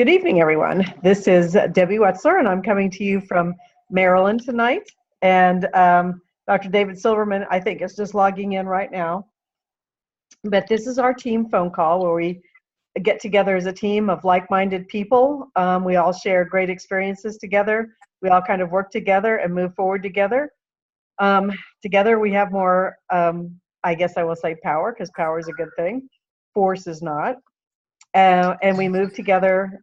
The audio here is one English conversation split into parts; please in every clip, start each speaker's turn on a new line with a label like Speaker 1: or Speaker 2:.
Speaker 1: Good evening, everyone. This is Debbie Wetzler, and I'm coming to you from Maryland tonight. And Dr. David Silverman, I think, is just logging in right now. But this is our team phone call where we get together as a team of like-minded people. We all share great experiences together. We all kind of work together and move forward together. Together we have more, I guess I will say power, because power is a good thing. Force is not. And we move together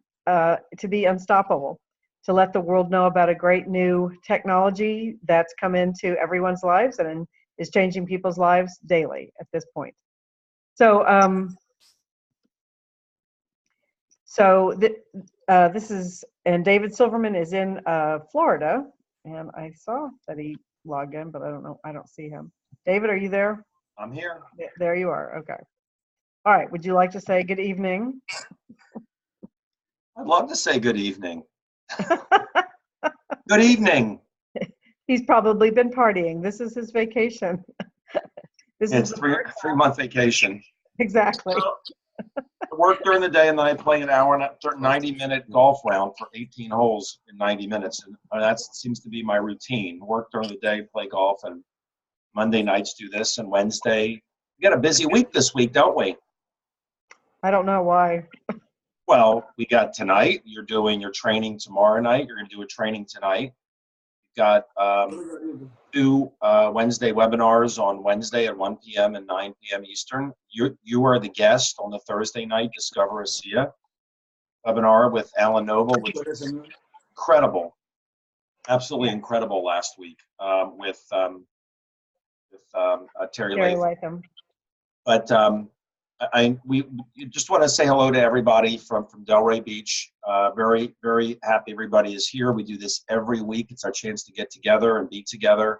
Speaker 1: to be unstoppable, to let the world know about a great new technology that's come into everyone's lives and is changing people's lives daily at this point. So, this is, and David Silverman is in Florida, and I saw that he logged in, but I don't know, I don't see him. David, are you there?
Speaker 2: I'm here.
Speaker 1: There you are, okay. All right, would you like to say good evening?
Speaker 2: I'd love to say good evening. Good evening.
Speaker 1: He's probably been partying. This is his vacation.
Speaker 2: It's three-month vacation.
Speaker 1: Exactly.
Speaker 2: I work during the day and then I play an hour and a 90-minute golf round for 18 holes in 90 minutes. And that seems to be my routine. Work during the day, play golf, and Monday nights do this, and Wednesday. We got a busy week this week, don't we?
Speaker 1: I don't know why.
Speaker 2: Well, we got tonight. You're doing your training tomorrow night. You're going to do a training tonight. You've got two Wednesday webinars on Wednesday at 1 p.m. and 9 p.m. Eastern. You are the guest on the Thursday night Discover ASEA webinar with Alan Noble, which was incredible, absolutely incredible last week with Terry Latham. But we just want to say hello to everybody from Delray Beach. Very, very happy everybody is here. We do this every week. It's our chance to get together and be together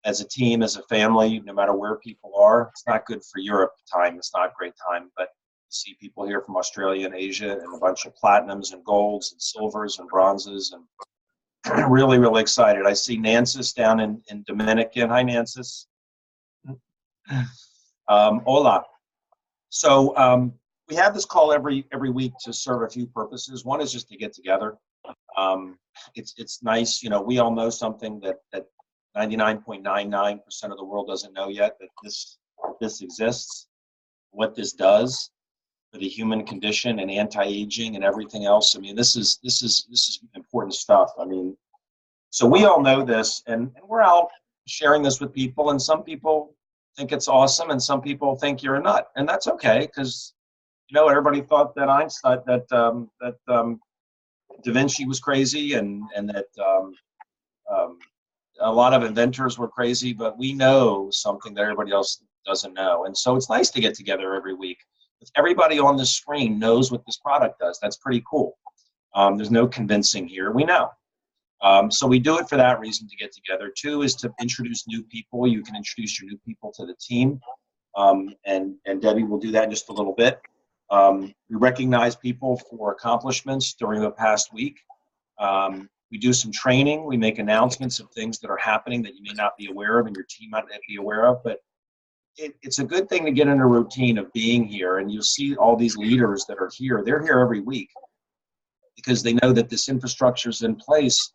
Speaker 2: as a team, as a family, no matter where people are. It's not good for Europe time. It's not a great time, but see people here from Australia and Asia, and a bunch of platinums and golds and silvers and bronzes, and really, really excited. I see Nancis down in Dominican. Hi, Nancis. Hola. So we have this call every week to serve a few purposes. One is just to get together. It's nice, you know, we all know something that 99.99% of the world doesn't know yet, that this exists, what this does for the human condition and anti-aging and everything else. I mean, this is important stuff. I mean, so we all know this, and we're out sharing this with people, and some people think it's awesome, and some people think you're a nut, and that's okay, because you know everybody thought that Einstein, that Da Vinci was crazy, and that a lot of inventors were crazy, but we know something that everybody else doesn't know, and so it's nice to get together every week. If everybody on the screen knows what this product does, that's pretty cool. There's no convincing here. We know. So we do it for that reason, to get together. Two is to introduce new people. You can introduce your new people to the team, and Debbie will do that in just a little bit. We recognize people for accomplishments during the past week. We do some training. We make announcements of things that are happening that you may not be aware of and your team might not be aware of, but it's a good thing to get in a routine of being here, and you'll see all these leaders that are here. They're here every week because they know that this infrastructure is in place,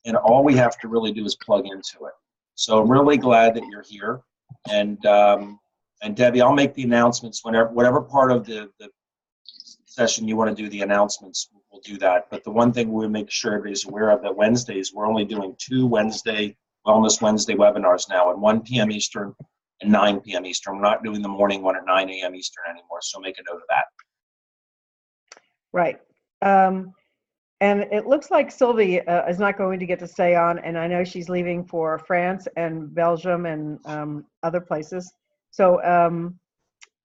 Speaker 2: and all we have to really do is plug into it. So I'm really glad that you're here. And Debbie, I'll make the announcements whatever part of the session you want to do the announcements, we'll do that. But the one thing we'll make sure everybody's aware of, that Wednesdays, we're only doing 2 Wellness Wednesday webinars now, at 1 p.m. Eastern and 9 p.m. Eastern. We're not doing the morning one at 9 a.m. Eastern anymore, so make a note of that.
Speaker 1: Right. And it looks like Sylvie is not going to get to stay on, and I know she's leaving for France and Belgium and other places. So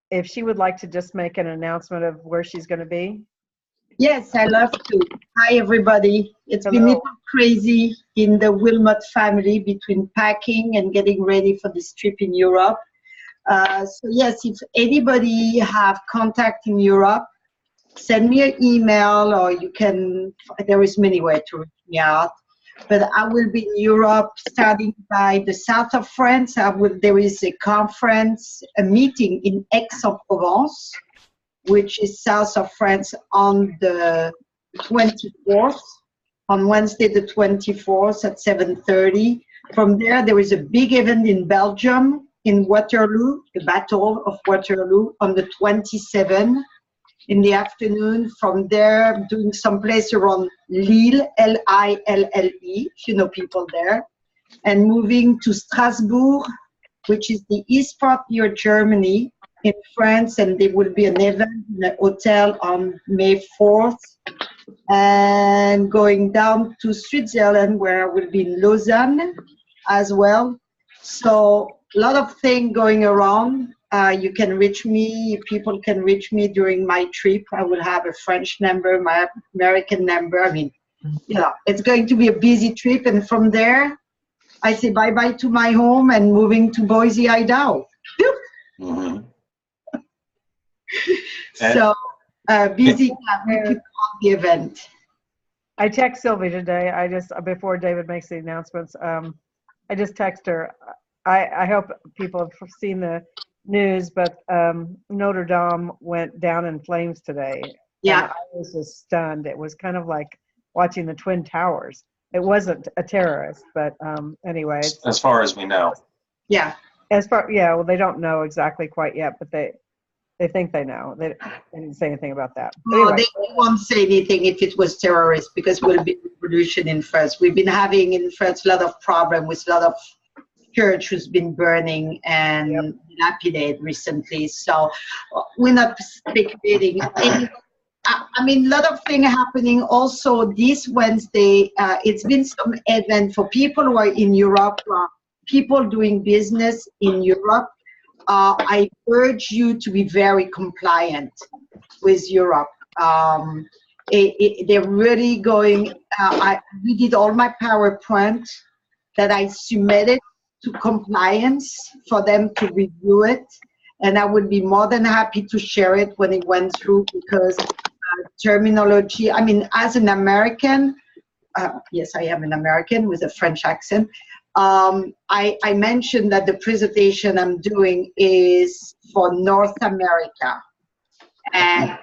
Speaker 1: if she would like to just make an announcement of where she's going to be.
Speaker 3: Yes, I love to. Hi, everybody. It's been a little crazy in the Wilmot family between packing and getting ready for this trip in Europe. So yes, if anybody have contact in Europe, send me an email, or you can, there is many ways to reach me out. But I will be in Europe starting by the south of France. There is a conference, a meeting in Aix-en-Provence, which is south of France, on the 24th, on Wednesday the 24th at 7:30. From there is a big event in Belgium, in Waterloo, the Battle of Waterloo, on the 27th in the afternoon. From there, doing some place around Lille, Lille, if you know people there, and moving to Strasbourg, which is the east part near Germany, in France, and there will be an event in a hotel on May 4th. And going down to Switzerland, where I will be in Lausanne as well. So a lot of things going around. You can reach me, people can reach me during my trip. I will have a French number, my American number. I mean, it's going to be a busy trip. And from there, I say bye-bye to my home and moving to Boise, Idaho.
Speaker 2: Mm-hmm.
Speaker 3: So busy on the event.
Speaker 1: I text Sylvie today. Before David makes the announcements, I just text her. I hope people have seen the news, but Notre Dame went down in flames today.
Speaker 3: Yeah.
Speaker 1: And I was just stunned. It was kind of like watching the Twin Towers. It wasn't a terrorist, but anyway.
Speaker 2: As far as we know.
Speaker 3: Yeah.
Speaker 1: Well, they don't know exactly quite yet, but they think they know. They didn't say anything about that.
Speaker 3: No,
Speaker 1: anyway.
Speaker 3: They won't say anything if it was terrorist, because we'll be revolution in France. We've been having in France a lot of problem with a lot of church who's been burning and dilapidated recently. So we're not speculating. I mean, a lot of things happening also this Wednesday. It's been some event for people who are in Europe, people doing business in Europe. I urge you to be very compliant with Europe. They're really going, we did all my PowerPoint that I submitted to compliance for them to review it. And I would be more than happy to share it when it went through, because terminology, I mean, as an American, yes, I am an American with a French accent. I mentioned that the presentation I'm doing is for North America, and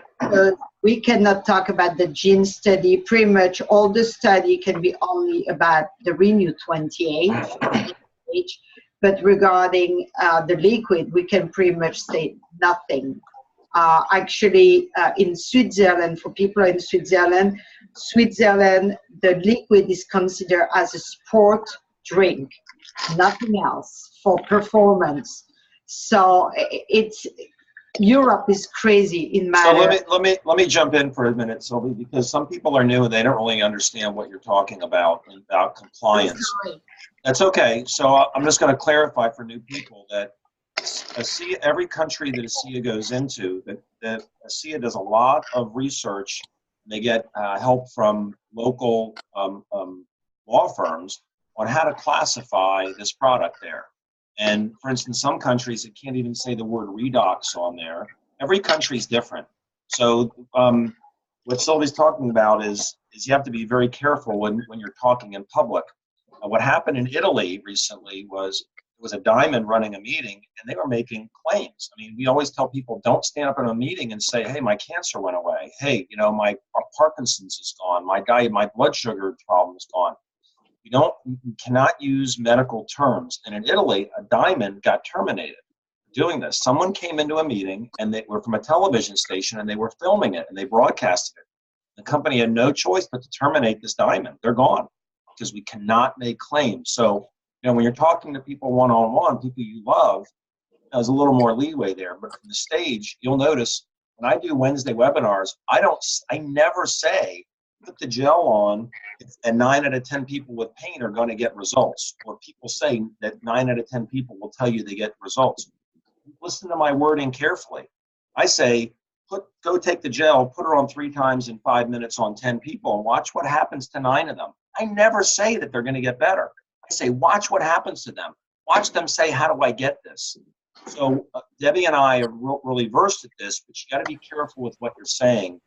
Speaker 3: we cannot talk about the gene study. Pretty much all the study can be only about the Renew 28, but regarding the liquid, we can pretty much say nothing. Actually, in Switzerland, for people in Switzerland, the liquid is considered as a sport drink, nothing else for performance. So Europe is crazy in matter.
Speaker 2: So let me jump in for a minute, Sylvie, because some people are new and they don't really understand what you're talking about compliance. That's okay. So I'm just going to clarify for new people that ASEA, every country that ASEA goes into, that ASEA does a lot of research. They get help from local law firms on how to classify this product there. And for instance, some countries, it can't even say the word redox on there. Every country is different. So what Sylvie's talking about is you have to be very careful when you're talking in public. What happened in Italy recently was there was a diamond running a meeting, and they were making claims. I mean, we always tell people, don't stand up in a meeting and say, hey, my cancer went away. Hey, my Parkinson's is gone. My blood sugar problem is gone. You cannot use medical terms. And in Italy, a diamond got terminated doing this. Someone came into a meeting, and they were from a television station, and they were filming it, and they broadcasted it. The company had no choice but to terminate this diamond. They're gone because we cannot make claims. So, when you're talking to people one-on-one, people you love, there's a little more leeway there. But from the stage, you'll notice when I do Wednesday webinars, I never say, put the gel on, and 9 out of 10 people with pain are going to get results. Or people say that 9 out of 10 people will tell you they get results. Listen to my wording carefully. I say, go take the gel, put it on 3 times in 5 minutes on 10 people, and watch what happens to 9 of them. I never say that they're going to get better. I say, watch what happens to them. Watch them say, how do I get this? So Debbie and I are really versed at this, but you got to be careful with what you're saying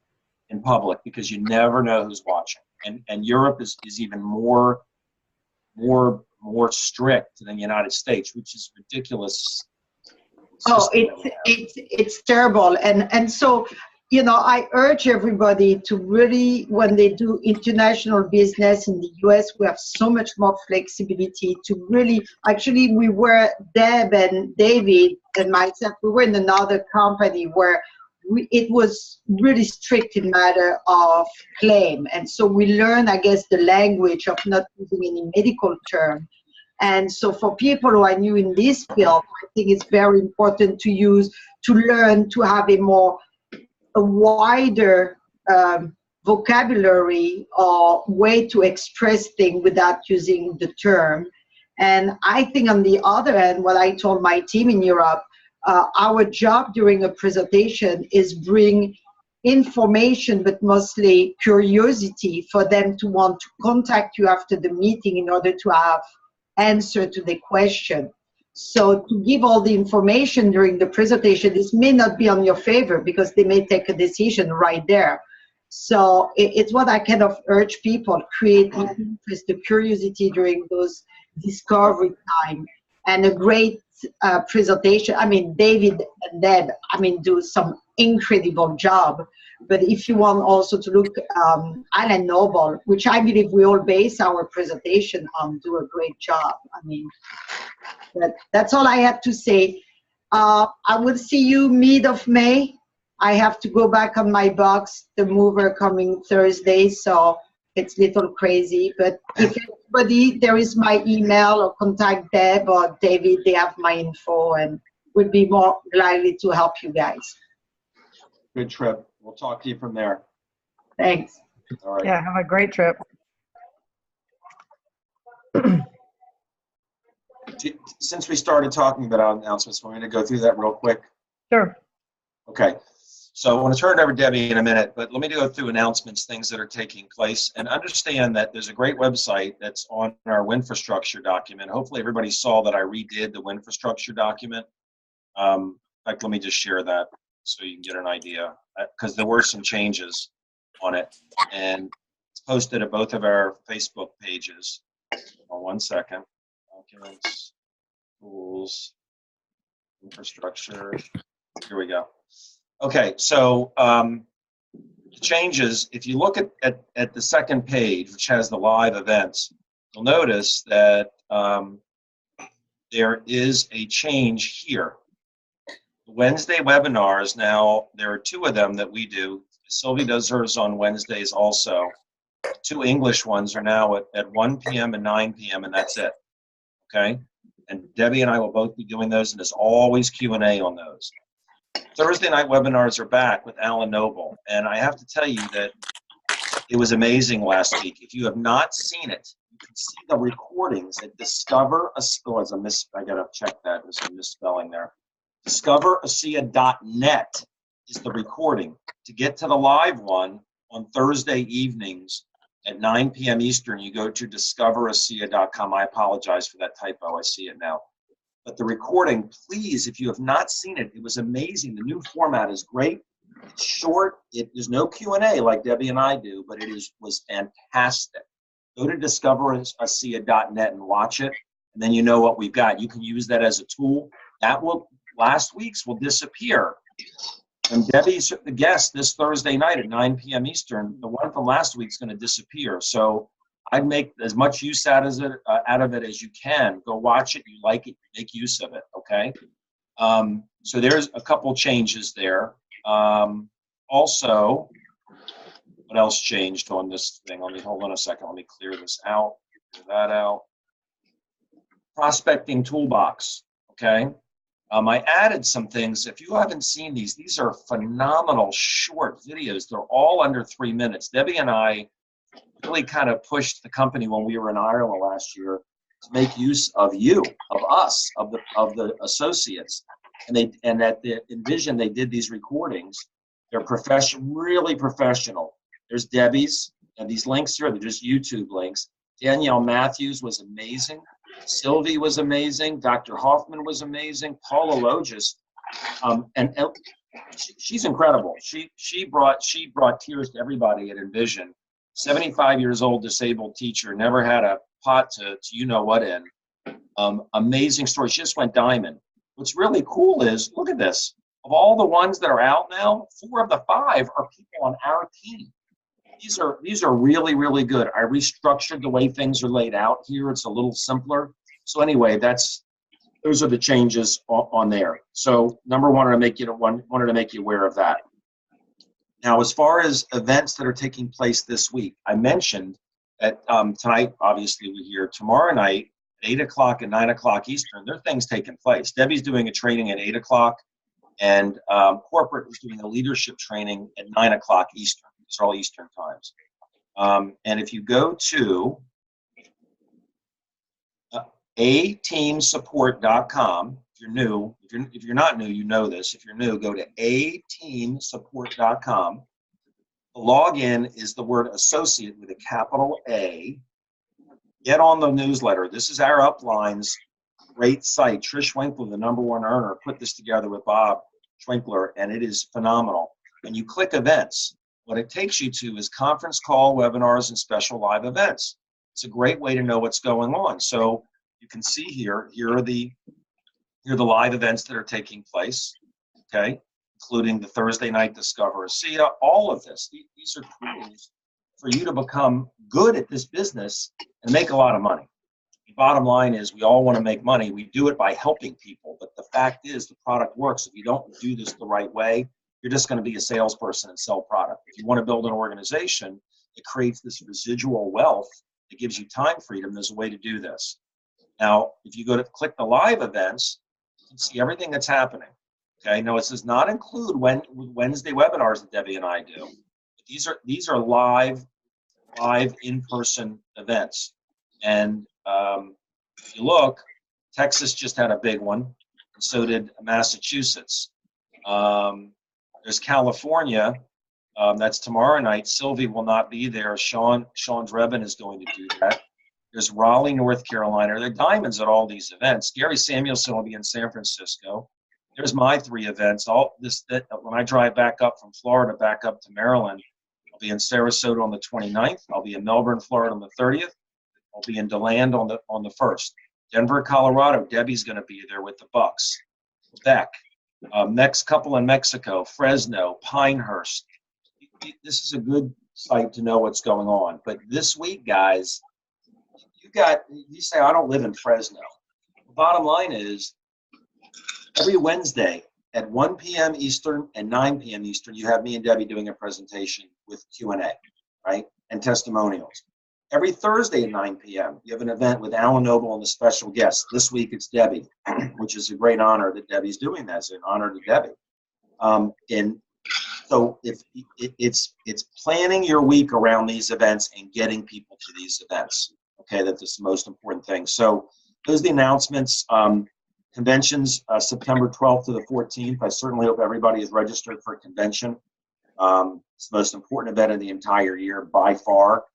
Speaker 2: in public, because you never know who's watching. And Europe is even more strict than the United States, which is ridiculous.
Speaker 3: Oh, it's terrible. And so you know, I urge everybody to really, when they do international business in the US, we have so much more flexibility to really, actually, we were, Deb and David and myself, we were in another company where it was really strict in matter of claim. And so we learned, I guess, the language of not using any medical term. And so for people who are new in this field, I think it's very important to learn to have a wider vocabulary or way to express things without using the term. And I think on the other hand, what I told my team in Europe, our job during a presentation is bring information, but mostly curiosity for them to want to contact you after the meeting in order to have answer to the question. So to give all the information during the presentation, this may not be on your favor because they may take a decision right there. So it's what I kind of urge people, create the interest, the curiosity during those discovery time. And a great presentation. I mean, David and Deb, I mean, do some incredible job. But if you want also to look, Alan Noble, which I believe we all base our presentation on, do a great job. I mean, that's all I have to say. I will see you mid of May. I have to go back on my box, the mover coming Thursday, so it's a little crazy. But if anybody, there is my email, or contact Deb or David, they have my info and would be more likely to help you guys.
Speaker 2: Good trip. We'll talk to you from there.
Speaker 3: Thanks.
Speaker 2: All right.
Speaker 1: Yeah, have a great trip.
Speaker 2: Since we started talking about announcements, we're going to go through that real quick.
Speaker 1: Sure.
Speaker 2: Okay. So I want to turn it over to Debbie in a minute, but let me go through announcements, things that are taking place, and understand that there's a great website that's on our Winfrastructure document. Hopefully everybody saw that I redid the Winfrastructure document. In fact, let me just share that so you can get an idea, because there were some changes on it, and it's posted at both of our Facebook pages. Hold on 1 second. Documents, tools, infrastructure. Here we go. Okay, so the changes, if you look at the second page, which has the live events, you'll notice that there is a change here. The Wednesday webinars now, there are 2 of them that we do. Sylvie does hers on Wednesdays also. 2 English ones are now at 1 p.m. and 9 p.m. and that's it. Okay, and Debbie and I will both be doing those, and there's always Q&A on those. Thursday night webinars are back with Alan Noble, and I have to tell you that it was amazing last week. If you have not seen it, you can see the recordings at Discover. Oh, I gotta check that. There's a misspelling there. DiscoverASEA.net is the recording. To get to the live one on Thursday evenings at 9 p.m. Eastern, you go to discoverasea.com. I apologize for that typo. I see it now. But the recording, please, if you have not seen it, it was amazing. The new format is great. It's short. There's no Q&A like Debbie and I do, but it was fantastic. Go to discoverasea.net and watch it, and then you know what we've got. You can use that as a tool. Last week's will disappear. And Debbie's the guest this Thursday night at 9 p.m. Eastern. The one from last week's going to disappear. So I'd make as much use out of it as you can. Go watch it. You like it, make use of it, okay? So there's a couple changes there. Also, what else changed on this thing? Hold on a second. Let me clear this out. Clear that out. Prospecting toolbox, okay? I added some things. If you haven't seen these are phenomenal short videos. They're all under 3 minutes. Debbie and I really kind of pushed the company when we were in Ireland last year to make use of you, of us, of the associates. And at the Envision, they did these recordings. They're really professional. There's Debbie's, and these links here, they're just YouTube links. Danielle Matthews was amazing. Sylvie was amazing. Dr. Hoffman was amazing. Paula Logis, and she's incredible. She brought tears to everybody at Envision. 75 years old, disabled teacher, never had a pot to you know what in. Amazing story. She just went diamond. What's really cool is, look at this. Of all the ones that are out now, 4 of the 5 are people on our team. These are really, really good. I restructured the way things are laid out here. It's a little simpler. So anyway, those are the changes on there. So number one, wanted to make you aware of that. Now, as far as events that are taking place this week, I mentioned that tonight, obviously, we're here. Tomorrow night, at 8 o'clock and 9 o'clock Eastern, there are things taking place. Debbie's doing a training at 8 o'clock, and corporate is doing a leadership training at 9 o'clock Eastern. These are all Eastern times. And if you go to ateamsupport.com, if you're new, if you're not new, you know this. If you're new, go to ateamsupport.com. The login is the word associate with a capital A. Get on the newsletter. This is our upline's great site. Trish Winkler, the #1 earner, put this together with Bob Schwinkler, and it is phenomenal. And you click events. What it takes you to is conference call, webinars, and special live events. It's a great way to know what's going on. So you can see here are the live events that are taking place, okay, including the Thursday night Discover ASEA, all of this. These are tools for you to become good at this business and make a lot of money. The bottom line is we all want to make money. We do it by helping people, but the fact is the product works. If you don't do this the right way, you're just going to be a salesperson and sell product. If you want to build an organization that creates this residual wealth that gives you time freedom, there's a way to do this. Now, if you go to click the live events, you can see everything that's happening. Okay, now it does not include Wednesday webinars that Debbie and I do. These are live in-person events. And if you look, Texas just had a big one, and so did Massachusetts. There's California. That's tomorrow night. Sylvie will not be there. Sean Drebin is going to do that. There's Raleigh, North Carolina. There are diamonds at all these events. Gary Samuelson will be in San Francisco. There's my 3 events. When I drive back up from Florida, back up to Maryland, I'll be in Sarasota on the 29th. I'll be in Melbourne, Florida on the 30th. I'll be in DeLand on the 1st. Denver, Colorado. Debbie's going to be there with the Bucks. Quebec. Next couple in Mexico, Fresno, Pinehurst. This is a good site to know what's going on. But this week, guys, you say, I don't live in Fresno. The bottom line is, every Wednesday at 1 p.m. Eastern and 9 p.m. Eastern, you have me and Debbie doing a presentation with Q&A, right, and testimonials. Every Thursday at 9 p.m., you have an event with Alan Noble and a special guest. This week it's Debbie, which is a great honor that Debbie's doing that. It's an honor to Debbie. And so it's planning your week around these events and getting people to these events. Okay, that's the most important thing. So those are the announcements. Conventions, September 12th to the 14th. I certainly hope everybody is registered for a convention. It's the most important event of the entire year by far.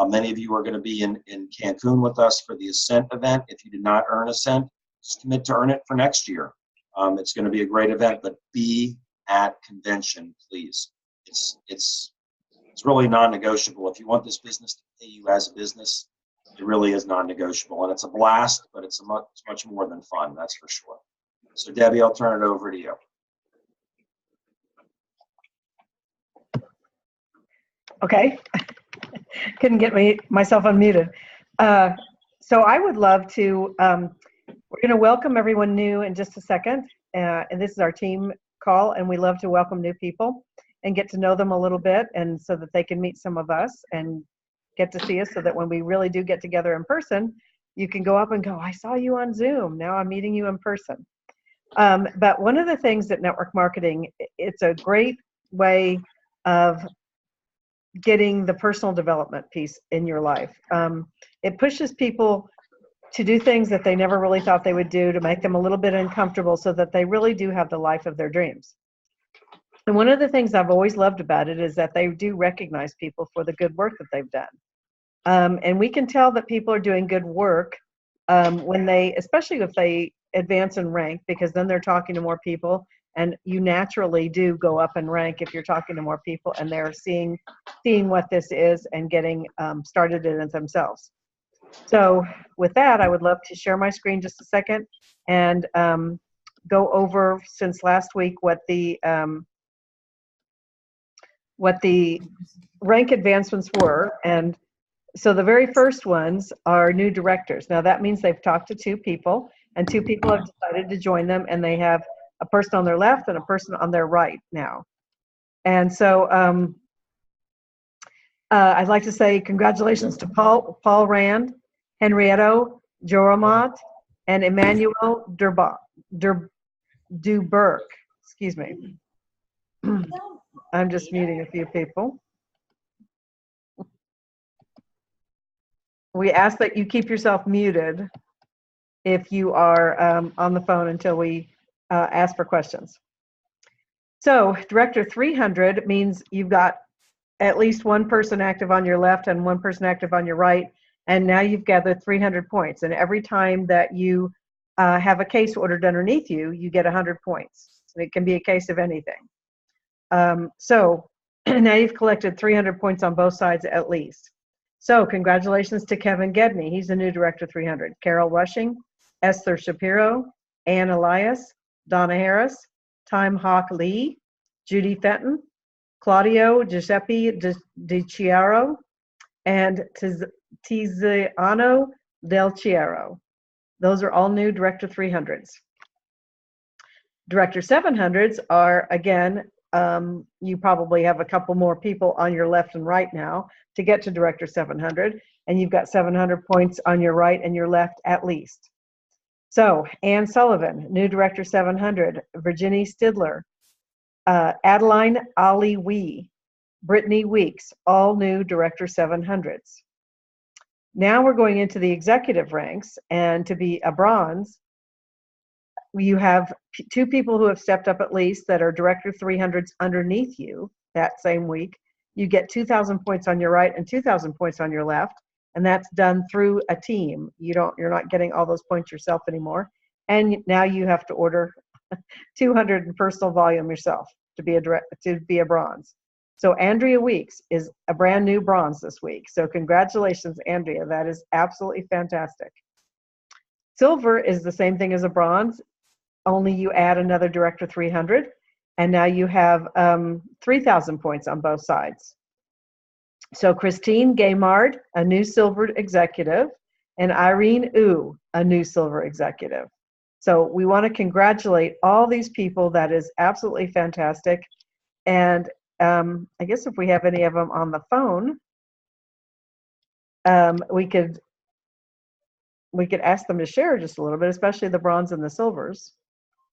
Speaker 2: Many of you are going to be in Cancun with us for the Ascent event. If you did not earn Ascent, just commit to earn it for next year. It's going to be a great event, but be at convention, please. It's really non-negotiable. If you want this business to pay you as a business, it really is non-negotiable. And it's a blast, but it's much more than fun, that's for sure. So Debbie, I'll turn it over to you.
Speaker 1: Okay. Couldn't get myself unmuted. So I would love to, we're going to welcome everyone new in just a second. And this is our team call, and we love to welcome new people and get to know them a little bit, and so that they can meet some of us and get to see us, so that when we really do get together in person, you can go up and go, I saw you on Zoom. Now I'm meeting you in person. But one of the things that network marketing, it's a great way of getting the personal development piece in your life. It pushes people to do things that they never really thought they would do, to make them a little bit uncomfortable, so that they really do have the life of their dreams. And one of the things I've always loved about it is that they do recognize people for the good work that they've done. And we can tell that people are doing good work when they, especially if they advance in rank, because then they're talking to more people, and you naturally do go up in rank if you're talking to more people and they're seeing what this is and getting started in it themselves. So with that, I would love to share my screen just a second and go over, since last week, what the rank advancements were. And so the very first ones are new directors. Now that means they've talked to 2 people, and 2 people have decided to join them, and they have a person on their left and a person on their right now. And so I'd like to say congratulations to Paul Rand, Henrietto Joramat, and Emmanuel Duberk. Excuse me. I'm just muting a few people. We ask that you keep yourself muted if you are on the phone until we ask for questions. So Director 300 means you've got at least 1 person active on your left and 1 person active on your right, and now you've gathered 300 points. And every time that you have a case ordered underneath you, you get 100 points. So it can be a case of anything. So now you've collected 300 points on both sides at least. So congratulations to Kevin Gedney. He's the new Director 300. Carol Rushing, Esther Shapiro, Ann Elias, Donna Harris, Time Hawk Lee, Judy Fenton, Claudio Giuseppe Di Chiaro, and Tiziano Del Chiaro. Those are all new Director 300s. Director 700s are, again, you probably have a couple more people on your left and right now to get to Director 700, and you've got 700 points on your right and your left at least. So Ann Sullivan, new Director 700, Virginie Stidler, Adeline Ali Wee, Brittany Weeks, all new Director 700s. Now we're going into the executive ranks, and to be a bronze, you have 2 people who have stepped up at least that are Director 300s underneath you that same week. You get 2,000 points on your right and 2,000 points on your left, and that's done through a team. You're not getting all those points yourself anymore. And now you have to order 200 in personal volume yourself to be a bronze. So Andrea Weeks is a brand new bronze this week. So congratulations, Andrea. That is absolutely fantastic. Silver is the same thing as a bronze, only you add another Director 300, and now you have 3,000 points on both sides. So Christine Gaymard, a new silver executive, and Irene Wu, a new silver executive. So we want to congratulate all these people. That is absolutely fantastic. And I guess if we have any of them on the phone, we could ask them to share just a little bit, especially the bronze and the silvers.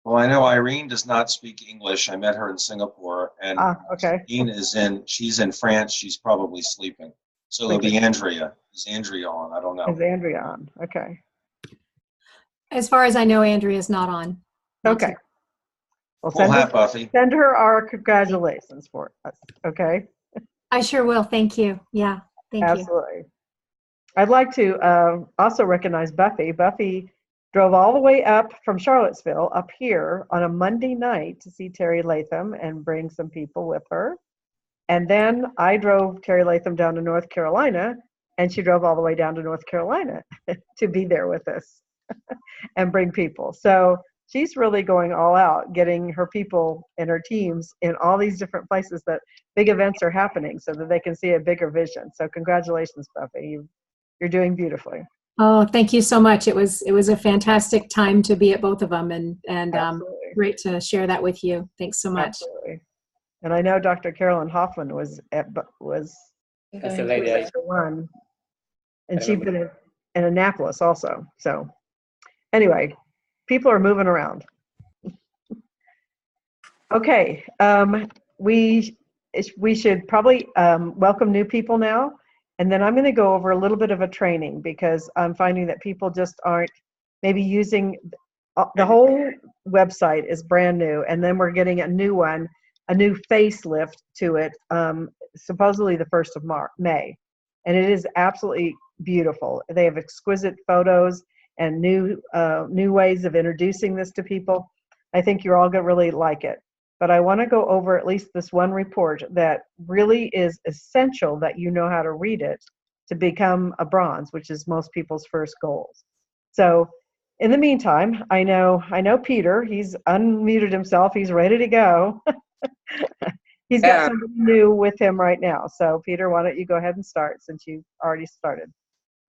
Speaker 2: Well, I know Irene does not speak English. I met her in Singapore, and
Speaker 1: Okay.
Speaker 2: she's in France. She's probably sleeping. So it'll be Andrea. Is Andrea on? I don't know.
Speaker 1: Is Andrea on? Okay.
Speaker 4: As far as I know, Andrea is not on.
Speaker 1: Okay. Well,
Speaker 2: Full hat, Buffy.
Speaker 1: send her our congratulations for us. Okay.
Speaker 4: I sure will. Thank you. Yeah. Thank you.
Speaker 1: Absolutely. I'd like to also recognize Buffy. Buffy drove all the way up from Charlottesville up here on a Monday night to see Terry Latham and bring some people with her. And then I drove Terry Latham down to North Carolina, and she drove all the way down to North Carolina to be there with us and bring people. So she's really going all out, getting her people and her teams in all these different places that big events are happening so that they can see a bigger vision. So congratulations, Buffy. You're doing beautifully.
Speaker 4: Oh, thank you so much. It was a fantastic time to be at both of them, and great to share that with you. Thanks so much.
Speaker 1: Absolutely. And I know Dr. Carolyn Hoffman was
Speaker 5: That's the lady.
Speaker 1: one, and she'd been in Annapolis also. So anyway, people are moving around. Okay, we should probably welcome new people now. And then I'm going to go over a little bit of a training because I'm finding that people just aren't maybe using the whole website is brand new, and then we're getting a new one, a new facelift to it, supposedly the 1st of May. And it is absolutely beautiful. They have exquisite photos and new ways of introducing this to people. I think you're all going to really like it. But I want to go over at least this one report that really is essential that you know how to read it to become a bronze, which is most people's first goals. So in the meantime, I know Peter. He's unmuted himself. He's ready to go. He's got somebody new with him right now. So, Peter, why don't you go ahead and start since you already started?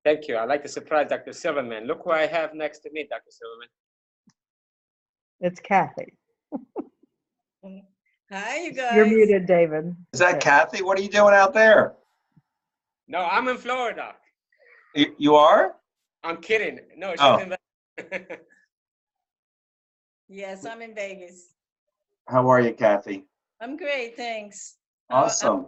Speaker 5: Thank you. I'd like to surprise Dr. Silverman. Look who I have next to me, Dr. Silverman.
Speaker 1: It's Kathy.
Speaker 6: Hi, you guys.
Speaker 1: You're muted, David.
Speaker 2: Is that Kathy? What are you doing out there?
Speaker 5: No, I'm in Florida.
Speaker 2: You are?
Speaker 5: I'm kidding. No, she's
Speaker 2: Oh.
Speaker 5: in
Speaker 6: Yes, I'm in Vegas.
Speaker 2: How are you, Kathy?
Speaker 6: I'm great, thanks.
Speaker 2: Awesome.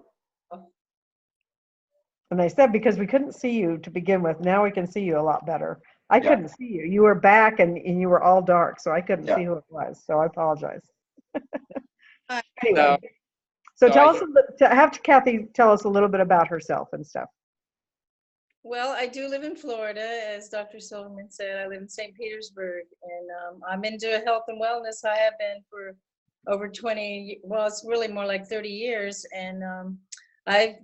Speaker 1: And they said because we couldn't see you to begin with, now we can see you a lot better. I couldn't see you. You were back and you were all dark, so I couldn't see who it was. So I apologize. Anyway, so tell us, have Kathy tell us a little bit about herself and stuff.
Speaker 6: Well, I do live in Florida, as Dr. Silverman said. I live in St. Petersburg, and I'm into health and wellness. I have been for over 20, well, it's really more like 30 years. And I've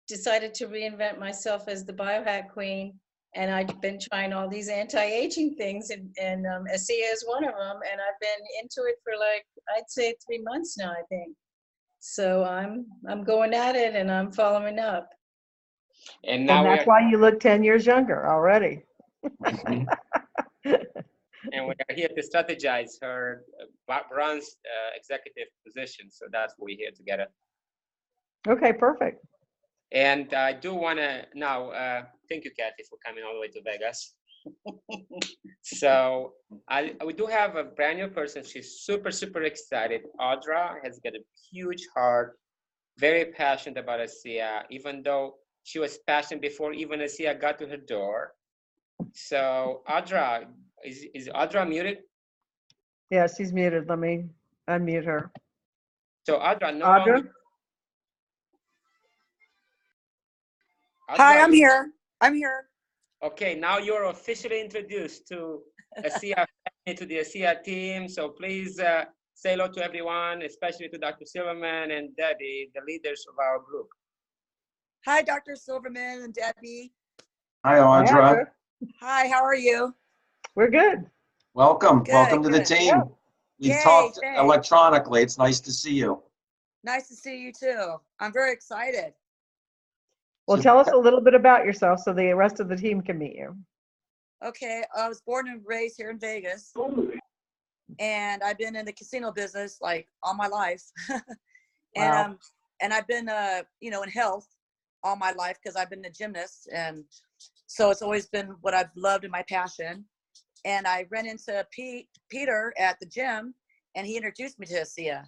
Speaker 6: decided to reinvent myself as the biohack queen. And I've been trying all these anti-aging things, and ASEA is one of them. And I've been into it for like, I'd say 3 months now, I think. So I'm going at it, and I'm following up.
Speaker 5: And now
Speaker 1: that's why you look 10 years younger already.
Speaker 5: And we are here to strategize her bronze executive position. So that's what we're here together.
Speaker 1: Okay, perfect.
Speaker 5: And I do want to now thank you, Kathy, for coming all the way to Vegas. So we do have a brand new person. She's super, super excited. Audra has got a huge heart, very passionate about ASEA, even though she was passionate before even ASEA got to her door. So Audra, is Audra muted?
Speaker 1: Yeah, she's muted. Let me unmute her.
Speaker 5: So Audra, no
Speaker 1: Audra?
Speaker 5: longer.
Speaker 7: Hi, I'm here. I'm here.
Speaker 5: Okay, now you're officially introduced to ASEA family, to the ASEA team. So please say hello to everyone, especially to Dr. Silverman and Debbie, the leaders of our group.
Speaker 7: Hi, Dr. Silverman and Debbie.
Speaker 2: Hi, Audra.
Speaker 7: Hi, how are you?
Speaker 1: We're good.
Speaker 2: Welcome.
Speaker 7: Good,
Speaker 2: Welcome to the
Speaker 7: good.
Speaker 2: team. We've
Speaker 7: Yay,
Speaker 2: talked
Speaker 7: thanks.
Speaker 2: electronically. It's nice to see you.
Speaker 7: Nice to see you too. I'm very excited.
Speaker 1: Well, tell us a little bit about yourself so the rest of the team can meet you.
Speaker 7: Okay, I was born and raised here in Vegas. And I've been in the casino business like all my life. And I've been in health all my life because I've been a gymnast, and so it's always been what I've loved and my passion. And I ran into Peter at the gym, and he introduced me to ASEA.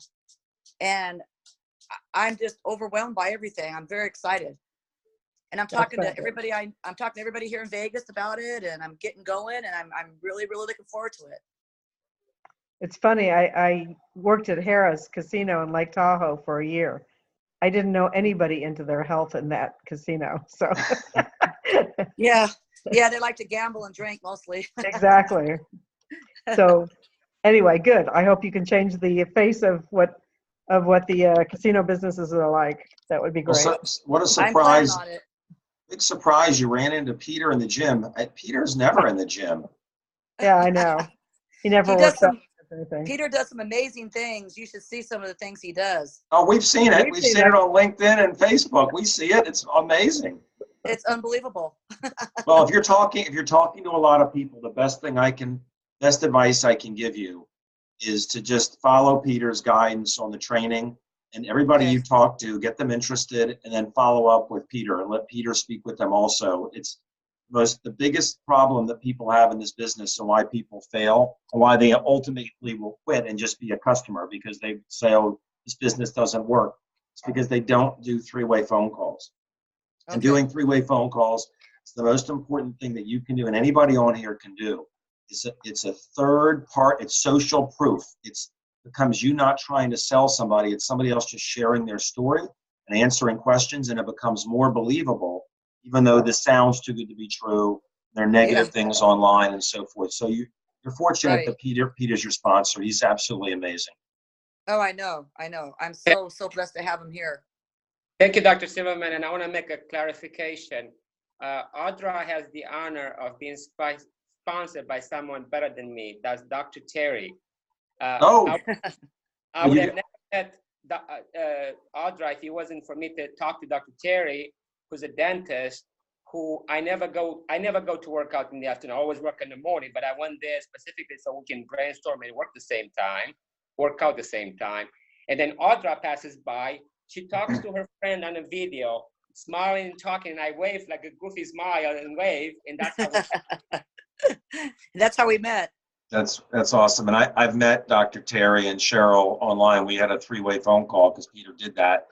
Speaker 7: And I'm just overwhelmed by everything. I'm very excited. And I'm talking to everybody. I'm talking to everybody here in Vegas about it, and I'm getting going, and I'm really, really looking forward to it.
Speaker 1: It's funny. I worked at Harrah's Casino in Lake Tahoe for a year. I didn't know anybody into their health in that casino. So
Speaker 7: yeah, they like to gamble and drink mostly.
Speaker 1: Exactly. So anyway, good. I hope you can change the face of what the casino businesses are like. That would be great.
Speaker 2: Well, what a surprise.
Speaker 7: I'm planning on it.
Speaker 2: Big surprise, you ran into Peter in the gym. Peter's never in the gym.
Speaker 1: Yeah, I know. He never works out.
Speaker 7: Peter does some amazing things. You should see some of the things he does.
Speaker 2: Oh, we've seen it. We've seen it on LinkedIn and Facebook. We see it. It's amazing.
Speaker 7: It's unbelievable.
Speaker 2: Well, if you're talking to a lot of people, the best advice I can give you is to just follow Peter's guidance on the training, and everybody you talk to, get them interested, and then follow up with Peter and let Peter speak with them also. It's the biggest problem that people have in this business, and why people fail, and why they ultimately will quit and just be a customer because they say, oh, this business doesn't work. It's because they don't do three-way phone calls. And doing three-way phone calls is the most important thing that you can do, and anybody on here can do. It's a third part. It's social proof. It becomes you not trying to sell somebody. It's somebody else just sharing their story and answering questions, and it becomes more believable, even though this sounds too good to be true. There are negative things online and so forth. So you're fortunate that Peter's your sponsor. He's absolutely amazing.
Speaker 7: Oh, I know. I'm so blessed to have him here.
Speaker 5: Thank you, Dr. Silverman. And I want to make a clarification. Audra has the honor of being sponsored by someone better than me. That's Dr. Terry.
Speaker 2: Oh.
Speaker 5: I would have never met Audra if it wasn't for me to talk to Dr. Terry, who's a dentist, who I never go to work out in the afternoon. I always work in the morning, but I went there specifically so we can brainstorm and work out the same time. And then Audra passes by. She talks to her friend on a video, smiling and talking, and I wave like a goofy smile and wave, and that's how
Speaker 7: that's how we met.
Speaker 2: That's awesome. And I've met Dr. Terry and Cheryl online. We had a 3-way phone call because Peter did that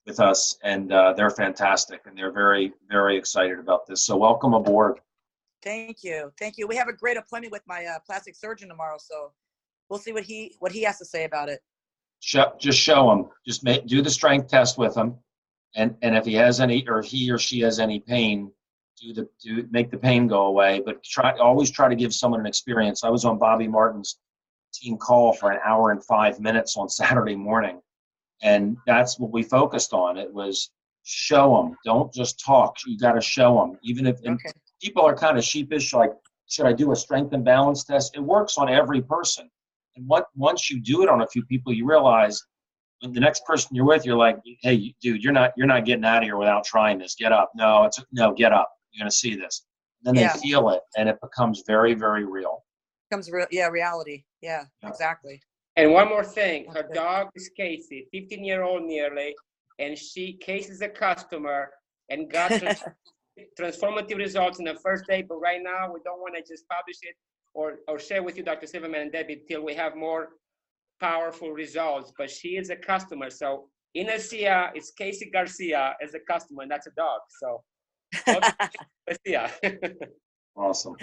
Speaker 2: with us, and they're fantastic, and they're very, very excited about this. So welcome aboard.
Speaker 7: Thank you. We have a great appointment with my plastic surgeon tomorrow, so we'll see what he has to say about it.
Speaker 2: Just show him. Just do the strength test with him, and if he has any, or he or she has any pain, make the pain go away. But always try to give someone an experience. I was on Bobby Martin's team call for an hour and 5 minutes on Saturday morning, and that's what we focused on. It was show them. Don't just talk. You got to show them. Even if people are kind of sheepish, like, should I do a strength and balance test? It works on every person. And once you do it on a few people, you realize when the next person you're with, you're like, hey, dude, you're not getting out of here without trying this. Get up. No, get up. You're going to see this. Then they feel it, and it becomes very, very real.
Speaker 7: Becomes real, reality. Yeah, exactly.
Speaker 5: And one more thing, her dog is Casey, 15-year-old nearly, and Casey is a customer and got transformative results in the first day, but right now we don't want to just publish it or share with you, Dr. Silverman and Debbie, till we have more powerful results. But she is a customer. So in ASEA, it's Casey Garcia as a customer, and that's a dog. So ASEA.
Speaker 2: Awesome.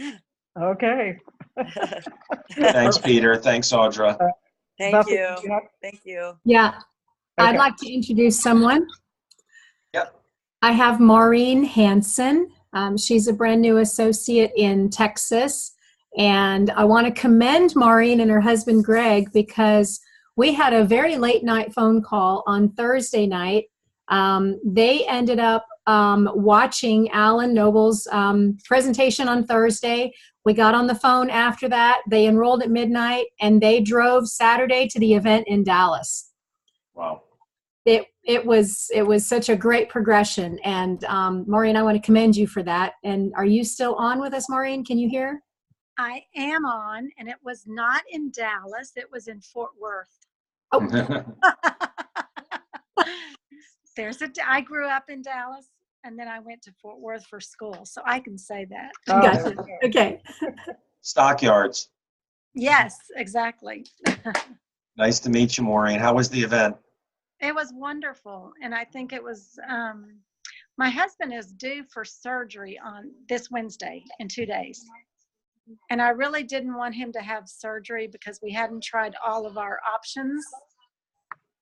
Speaker 1: Okay.
Speaker 2: Thanks, Peter. Thanks, Audra.
Speaker 7: Thank you. Thank you.
Speaker 4: Yeah.
Speaker 1: Okay.
Speaker 4: I'd like to introduce someone.
Speaker 2: Yep.
Speaker 4: I have Maureen Hansen. She's a brand new associate in Texas. And I want to commend Maureen and her husband, Greg, because we had a very late night phone call on Thursday night. They ended up watching Alan Noble's presentation on Thursday. We got on the phone after that. They enrolled at midnight, and they drove Saturday to the event in Dallas.
Speaker 2: Wow.
Speaker 4: It was such a great progression. And Maureen, I want to commend you for that. And are you still on with us, Maureen? Can you hear?
Speaker 8: I am on, and it was not in Dallas. It was in Fort Worth.
Speaker 4: Oh.
Speaker 8: I grew up in Dallas, and then I went to Fort Worth for school, so I can say that.
Speaker 4: Gotcha. Okay.
Speaker 2: Stockyards.
Speaker 8: Yes, exactly.
Speaker 2: Nice to meet you, Maureen. How was the event?
Speaker 8: It was wonderful, and I think it was. My husband is due for surgery on this Wednesday in 2 days. And I really didn't want him to have surgery because we hadn't tried all of our options.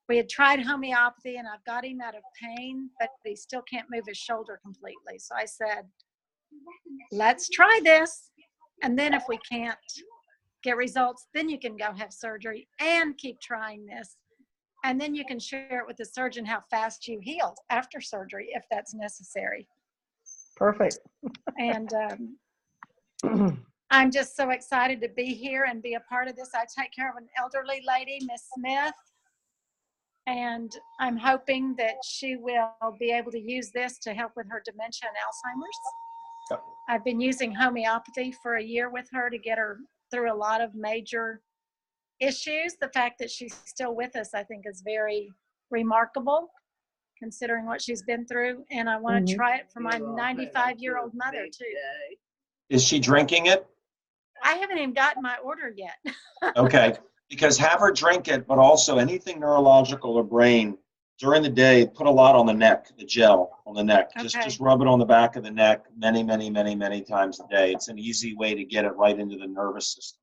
Speaker 8: We had tried homeopathy, and I've got him out of pain, but he still can't move his shoulder completely. So I said, let's try this. And then if we can't get results, then you can go have surgery and keep trying this. And then you can share it with the surgeon how fast you healed after surgery, if that's necessary.
Speaker 1: Perfect.
Speaker 8: And I'm just so excited to be here and be a part of this. I take care of an elderly lady, Miss Smith, and I'm hoping that she will be able to use this to help with her dementia and Alzheimer's.
Speaker 2: Yep.
Speaker 8: I've been using homeopathy for a year with her to get her through a lot of major issues. The fact that she's still with us, I think, is very remarkable, considering what she's been through. And I want to try it for my 95-year-old mother, too.
Speaker 2: Is she drinking it?
Speaker 8: I haven't even gotten my order yet.
Speaker 2: Okay, because have her drink it, but also anything neurological or brain during the day, put a lot on the neck, the gel on the neck.
Speaker 8: Okay.
Speaker 2: Just rub it on the back of the neck many, many, many, many times a day. It's an easy way to get it right into the nervous system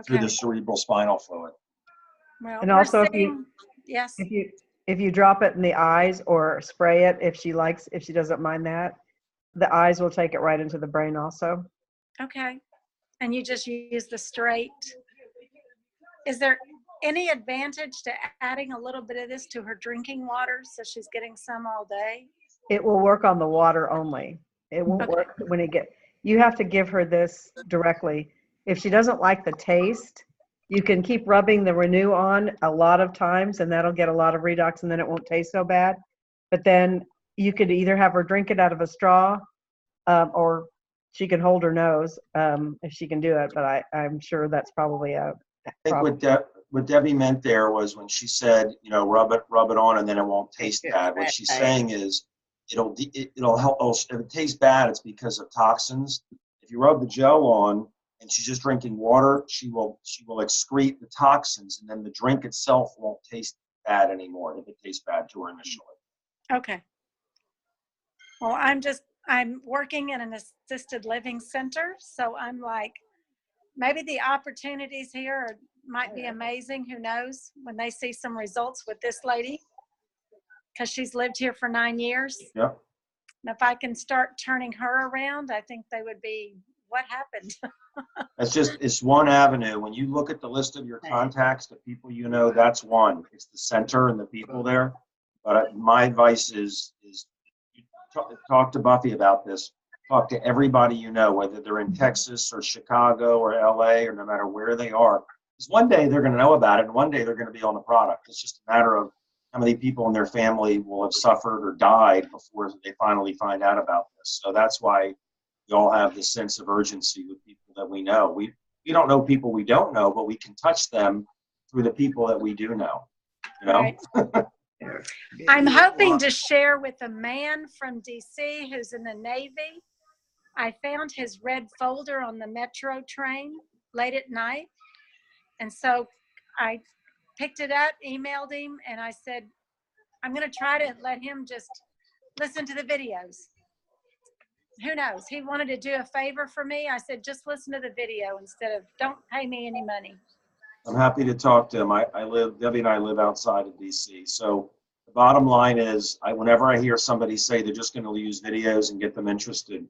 Speaker 2: through the cerebral spinal fluid.
Speaker 8: Well,
Speaker 1: And also,
Speaker 8: yes.
Speaker 1: if you drop it in the eyes or spray it, if she doesn't mind that, the eyes will take it right into the brain also.
Speaker 8: Okay. And you just use the straight. Is there any advantage to adding a little bit of this to her drinking water so she's getting some all day?
Speaker 1: It will work on the water only. It won't work when you have to give her this directly. If she doesn't like the taste, you can keep rubbing the Renew on a lot of times, and that'll get a lot of redox, and then it won't taste so bad. But then you could either have her drink it out of a straw, or she can hold her nose if she can do it. But I'm sure that's probably a problem.
Speaker 2: I think what Debbie meant there was when she said, you know, rub it on and then it won't taste bad. What she's saying is it'll help. If it tastes bad, it's because of toxins. If you rub the gel on and she's just drinking water, she will excrete the toxins, and then the drink itself won't taste bad anymore if it tastes bad to her initially.
Speaker 8: Okay. Well, I'm working in an assisted living center, so I'm like, maybe the opportunities here might be amazing. Who knows, when they see some results with this lady, because she's lived here for 9 years.
Speaker 2: Yep.
Speaker 8: And if I can start turning her around, I think they would be, what happened?
Speaker 2: It's one avenue. When you look at the list of your contacts, the people you know, that's one. It's the center and the people there. But my advice is talk to Buffy about this. Talk to everybody you know, whether they're in Texas or Chicago or LA or no matter where they are. Because one day they're going to know about it, and one day they're going to be on the product. It's just a matter of how many people in their family will have suffered or died before they finally find out about this. So that's why we all have this sense of urgency with people that we know. We don't know people we don't know, but we can touch them through the people that we do know. You know?
Speaker 8: Right. I'm hoping to share with a man from DC who's in the Navy. I found his red folder on the metro train late at night. And so I picked it up, emailed him, and I said, I'm going to try to let him just listen to the videos. Who knows? He wanted to do a favor for me. I said, just listen to the video instead of don't pay me any money.
Speaker 2: I'm happy to talk to him. Debbie and I live outside of DC. So the bottom line is, whenever I hear somebody say they're just going to use videos and get them interested,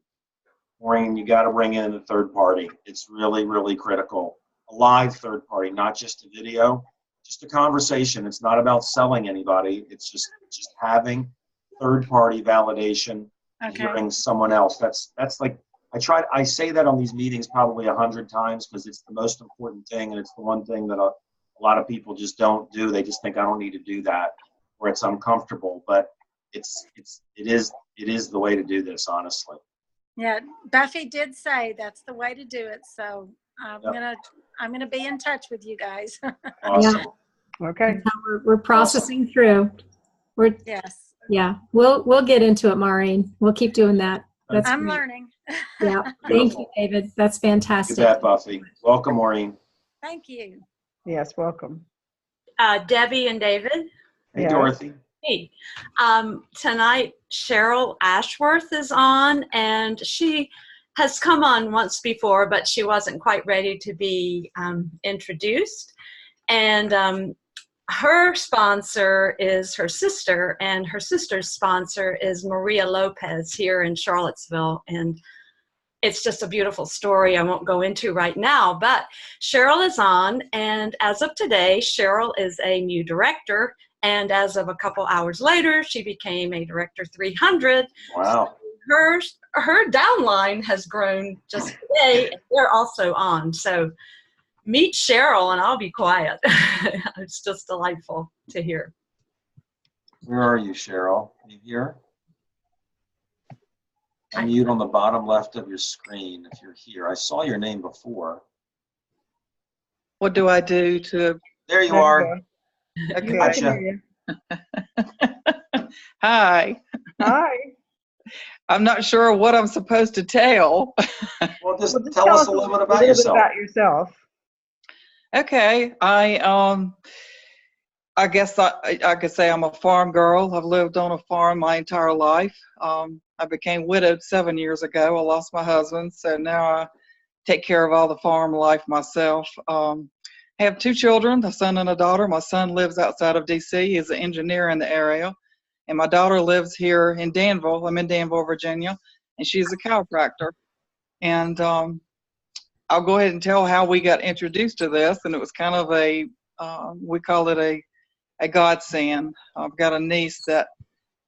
Speaker 2: Maureen, you got to bring in a third party. It's really, really critical. A live third party, not just a video, just a conversation. It's not about selling anybody. It's just having third party validation, hearing someone else. That's like, I say that on these meetings probably 100 times because it's the most important thing, and it's the one thing that a lot of people just don't do. They just think I don't need to do that, or it's uncomfortable. But it is the way to do this, honestly.
Speaker 8: Yeah, Buffy did say that's the way to do it. So I'm gonna be in touch with you guys.
Speaker 2: Awesome.
Speaker 1: Yeah. Okay.
Speaker 4: We're processing through.
Speaker 8: Yes.
Speaker 4: Yeah, we'll get into it, Maureen. We'll keep doing that.
Speaker 8: I'm
Speaker 4: great.
Speaker 8: learning.
Speaker 4: Yeah. Thank you, David. That's fantastic.
Speaker 2: You bet, Buffy. Welcome, Maureen.
Speaker 8: Thank you.
Speaker 1: Yes, welcome.
Speaker 9: Debbie and David.
Speaker 2: Hey, Dorothy.
Speaker 9: Hey. Tonight, Cheryl Ashworth is on, and she has come on once before, but she wasn't quite ready to be introduced. And her sponsor is her sister, and her sister's sponsor is Maria Lopez here in Charlottesville. And it's just a beautiful story I won't go into right now, but Cheryl is on, and as of today, Cheryl is a new director, and as of a couple hours later, she became a Director 300.
Speaker 2: Wow.
Speaker 9: Her downline has grown just today, and they're also on. So meet Cheryl, and I'll be quiet. It's just delightful to hear.
Speaker 2: Where are you, Cheryl? Are you here? Unmute on the bottom left of your screen if you're here. I saw your name before.
Speaker 10: What do I do to?
Speaker 2: There you are.
Speaker 10: Okay.
Speaker 2: Gotcha.
Speaker 10: Hi.
Speaker 1: Hi.
Speaker 10: I'm not sure what I'm supposed to tell.
Speaker 2: Well, just tell us a little bit about yourself.
Speaker 10: Okay. I guess I could say I'm a farm girl. I've lived on a farm my entire life. I became widowed 7 years ago. I lost my husband, so now I take care of all the farm life myself. I have 2 children, a son and a daughter. My son lives outside of DC. He's an engineer in the area. And my daughter lives here in Danville. I'm in Danville, Virginia, and she's a chiropractor. And I'll go ahead and tell how we got introduced to this. And it was kind of we call it a godsend. I've got a niece that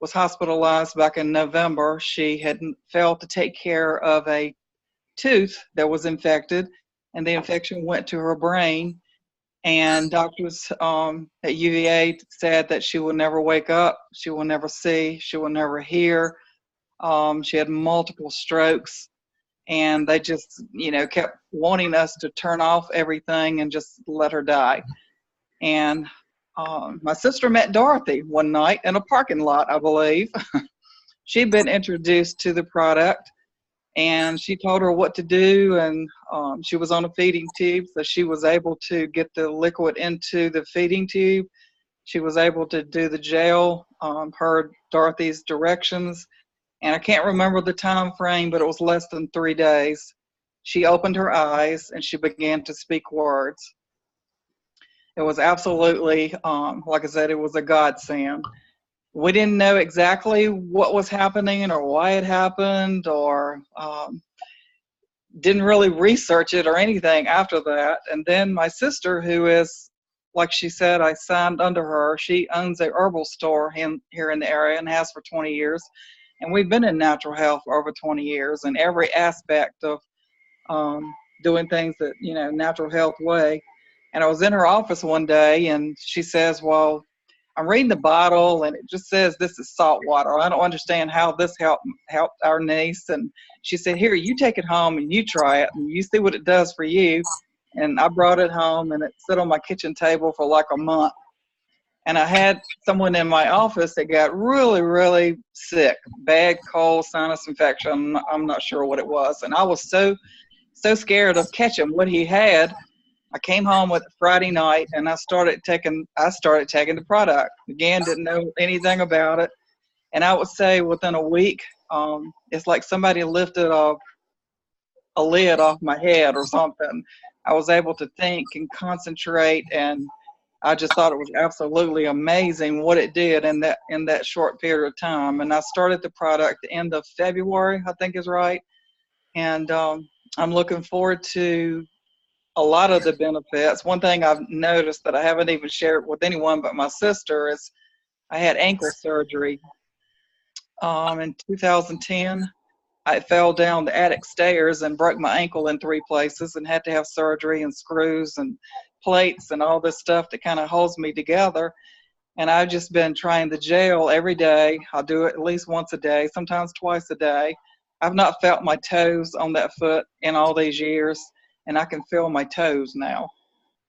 Speaker 10: was hospitalized back in November. She had failed to take care of a tooth that was infected, and the infection went to her brain. And doctors at UVA said that she will never wake up, she will never see, she will never hear. She had multiple strokes, and they just, kept wanting us to turn off everything and just let her die. And my sister met Dorothy one night in a parking lot, I believe. She'd been introduced to the product, and she told her what to do, and she was on a feeding tube, so she was able to get the liquid into the feeding tube. She was able to do the gel, heard Dorothy's directions, and I can't remember the time frame, but it was less than 3 days. She opened her eyes and she began to speak words. It was absolutely, like I said, it was a godsend. We didn't know exactly what was happening or why it happened, or didn't really research it or anything after that. And then my sister, who is, like she said, I signed under her. She owns a herbal store here in the area and has for 20 years. And we've been in natural health for over 20 years, and every aspect of doing things that, natural health way. And I was in her office one day, and she says, well, I'm reading the bottle, and it just says this is salt water. I don't understand how this helped our niece. And she said, here, you take it home and you try it, and you see what it does for you. And I brought it home, and it sat on my kitchen table for like a month. And I had someone in my office that got really, really sick, bad cold, sinus infection. I'm not sure what it was. And I was so scared of catching what he had. I came home with it Friday night, and I started taking the product. Again, didn't know anything about it. And I would say within a week, it's like somebody lifted a lid off my head or something. I was able to think and concentrate, and I just thought it was absolutely amazing what it did in that short period of time. And I started the product the end of February, I think is right. And I'm looking forward to a lot of the benefits. One thing I've noticed that I haven't even shared with anyone but my sister is I had ankle surgery in 2010. I fell down the attic stairs and broke my ankle in 3 places and had to have surgery and screws and plates and all this stuff that kind of holds me together. And I've just been trying the gel every day. I'll do it at least once a day, sometimes twice a day. I've not felt my toes on that foot in all these years, and I can feel my toes now.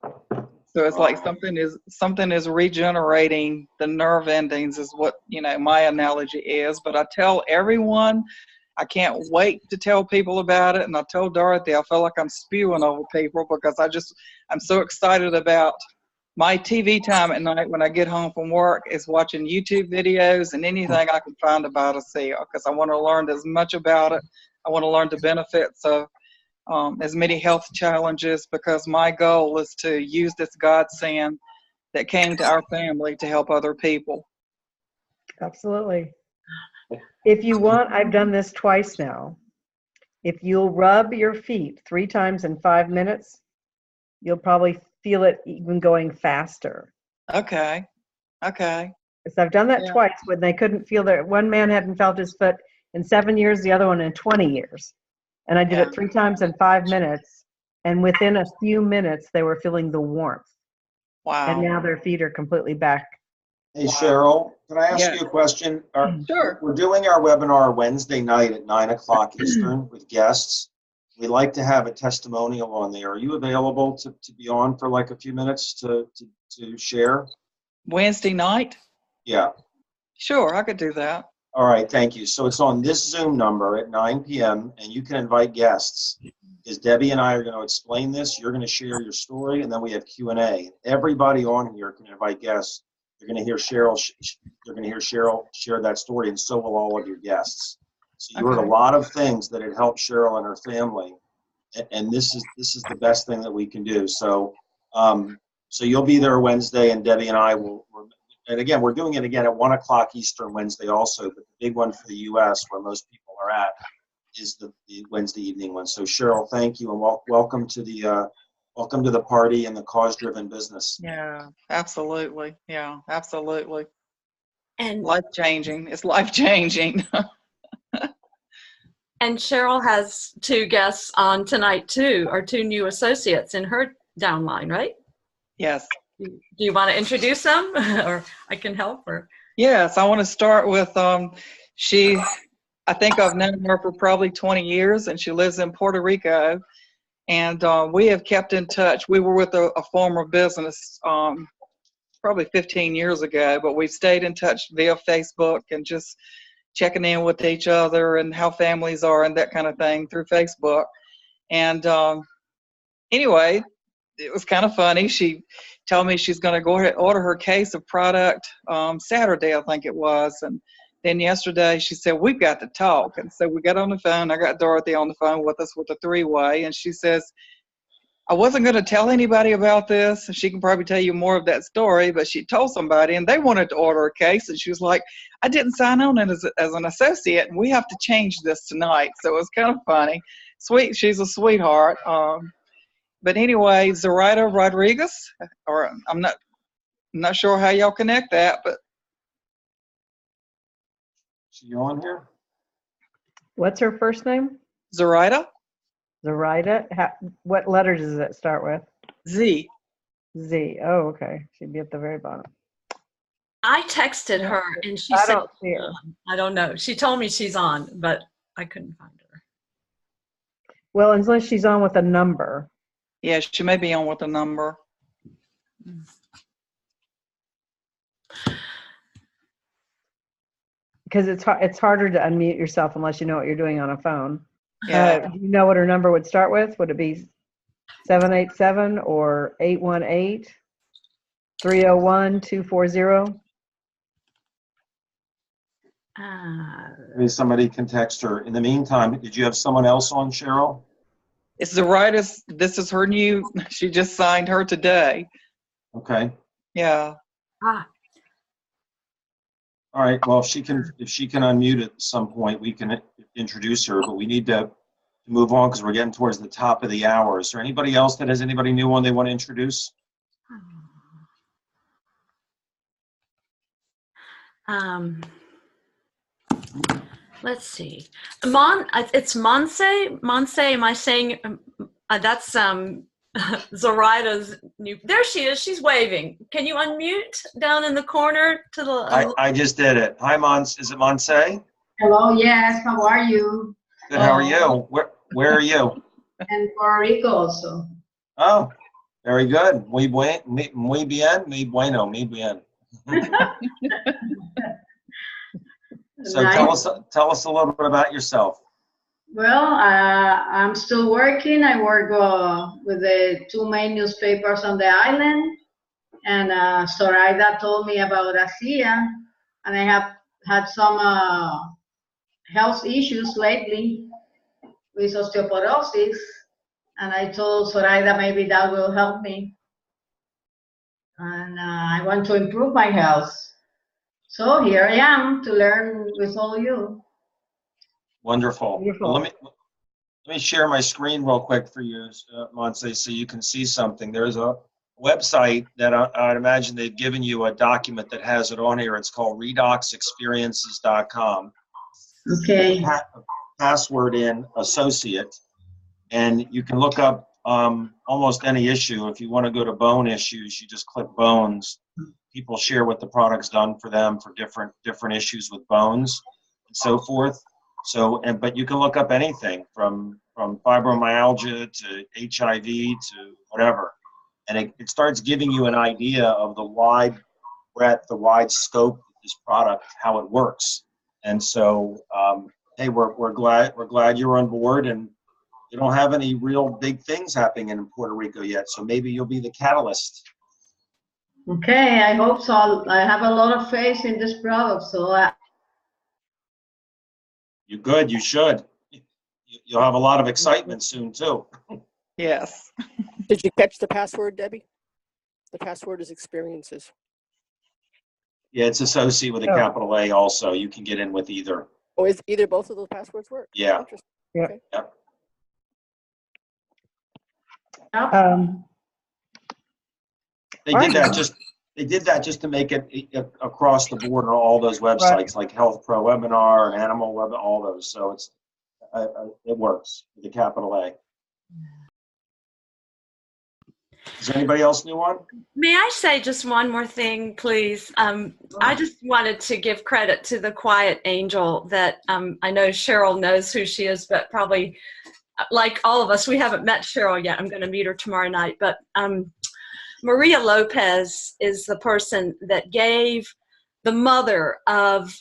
Speaker 10: So it's like something is regenerating the nerve endings is what, my analogy is. But I tell everyone, I can't wait to tell people about it. And I told Dorothy, I feel like I'm spewing over people because I'm so excited about my TV time at night when I get home from work is watching YouTube videos and anything I can find about ASEA, because I want to learn as much about it. I want to learn the benefits of as many health challenges, because my goal is to use this godsend that came to our family to help other people.
Speaker 1: Absolutely. If you want, I've done this twice now. If you'll rub your feet 3 times in 5 minutes, you'll probably feel it even going faster.
Speaker 10: Okay.
Speaker 1: So I've done that twice when they couldn't feel their, one man hadn't felt his foot in 7 years, the other one in 20 years. And I did it 3 times in 5 minutes. And within a few minutes, they were feeling the warmth.
Speaker 10: Wow.
Speaker 1: And now their feet are completely back.
Speaker 2: Hey, Cheryl, can I ask you a question?
Speaker 10: Sure.
Speaker 2: We're doing our webinar Wednesday night at 9 o'clock Eastern with guests. We like to have a testimonial on there. Are you available to be on for like a few minutes to share?
Speaker 10: Wednesday night?
Speaker 2: Yeah.
Speaker 10: Sure, I could do that.
Speaker 2: All right, thank you. So it's on this Zoom number at 9 p.m. and you can invite guests. Because Debbie and I are going to explain this. You're going to share your story, and then we have Q&A. Everybody on here can invite guests. You're going to hear Cheryl. You're going to hear Cheryl share that story, and so will all of your guests. So you heard a lot of things that had helped Cheryl and her family, and this is the best thing that we can do. So so you'll be there Wednesday, and Debbie and I will. And again, we're doing it again at 1 o'clock Eastern Wednesday also. But the big one for the U.S., where most people are at, is the Wednesday evening one. So Cheryl, thank you, and welcome to the party and the cause-driven business.
Speaker 10: Yeah, absolutely. Yeah, absolutely.
Speaker 9: And
Speaker 10: life-changing. It's life-changing.
Speaker 9: And Cheryl has 2 guests on tonight too, or 2 new associates in her downline, right?
Speaker 10: Yes.
Speaker 9: Do you want to introduce them, or I can help her?
Speaker 10: Yes, I want to start with I think I've known her for probably 20 years, and she lives in Puerto Rico. And we have kept in touch. We were with a former business probably 15 years ago, but we stayed in touch via Facebook and just checking in with each other and how families are and that kind of thing through Facebook. And anyway, it was kind of funny. She told me she's going to go ahead and order her case of product Saturday, I think it was. And then yesterday she said, we've got to talk. And so we got on the phone. I got Dorothy on the phone with us with a 3-way. And she says, I wasn't going to tell anybody about this. She can probably tell you more of that story, but she told somebody and they wanted to order a case. And she was like, I didn't sign on as an associate, and we have to change this tonight. So it was kind of funny. Sweet. She's a sweetheart. But anyway, Zoraida Rodriguez, or I'm not sure how y'all connect that, but.
Speaker 2: So you on here?
Speaker 1: What's her first name?
Speaker 10: Zoraida.
Speaker 1: Zoraida. What letters does it start with?
Speaker 10: Z.
Speaker 1: Z. Oh, okay. She'd be at the very bottom.
Speaker 9: I texted her and she
Speaker 1: I
Speaker 9: said,
Speaker 1: don't see her.
Speaker 9: I don't know. She told me she's on, but I couldn't find her.
Speaker 1: Well, unless she's on with a number.
Speaker 10: Yeah, she may be on with a number.
Speaker 1: Because it's harder to unmute yourself unless you know what you're doing on a phone.
Speaker 10: Yeah.
Speaker 1: Do you know what her number would start with? Would it be 787 or 818 301 240?
Speaker 2: Maybe somebody can text her. In the meantime, did you have someone else on, Cheryl?
Speaker 10: It's Zoraida's. This is her new. She just signed her today.
Speaker 2: Okay.
Speaker 10: Yeah.
Speaker 2: All right. Well, if she can unmute at some point, we can introduce her. But we need to move on because we're getting towards the top of the hour. Is there anybody else that has anybody new on they want to introduce?
Speaker 9: Let's see. It's Monse. Monse, am I saying that's Zoraida's new? There she is. She's waving. Can you unmute down in the corner to the?
Speaker 2: I just did it. Hi, Monse. Is it Monse?
Speaker 11: Hello. Yes. How are you?
Speaker 2: Good. How are you? Where are you?
Speaker 11: And Puerto Rico also.
Speaker 2: Oh, very good. Muy bien. Muy bueno. Muy bien. So
Speaker 11: Nice.
Speaker 2: tell us a little bit about yourself.
Speaker 11: Well, I'm still working. I work with the 2 main newspapers on the island. And Zoraida told me about ASEA. And I have had some health issues lately with osteoporosis. And I told Zoraida maybe that will help me. And I want to improve my health. So here I am to learn with all you.
Speaker 2: Wonderful. Well, let me share my screen real quick for you, Monse, so you can see something. There's a website that I'd imagine they've given you a document that has it on here. It's called redoxexperiences.com.
Speaker 11: Okay.
Speaker 2: Password in associate, and you can look up almost any issue. If you want to go to bone issues, you just click bones. People share what the product's done for them for different issues with bones and so forth. So, but you can look up anything from fibromyalgia to HIV to whatever, and it starts giving you an idea of the wide breadth, the wide scope of this product, how it works. And so, hey, we're glad you're on board, and you don't have any real big things happening in Puerto Rico yet. So maybe you'll be the catalyst.
Speaker 11: Okay, I hope so. I have a lot of faith in this product, so
Speaker 2: You're good. You should. You'll have a lot of excitement soon too.
Speaker 10: Yes.
Speaker 12: Did you catch the password, Debbie? The password is experiences.
Speaker 2: Yeah, it's associate with a capital A also. You can get in with either.
Speaker 12: Oh, is either both of those passwords work?
Speaker 2: Yeah.
Speaker 12: Interesting.
Speaker 1: Yeah.
Speaker 12: Okay.
Speaker 2: They did that just to make it across the board on all those websites like Health Pro Webinar and Animal Web, all those. So It works with a capital A. Is there anybody else new on?
Speaker 9: May I say just one more thing, please? I just wanted to give credit to the quiet angel that I know Cheryl knows who she is, but probably like all of us, we haven't met Cheryl yet. I'm going to meet her tomorrow night. But Maria Lopez is the person that gave the mother of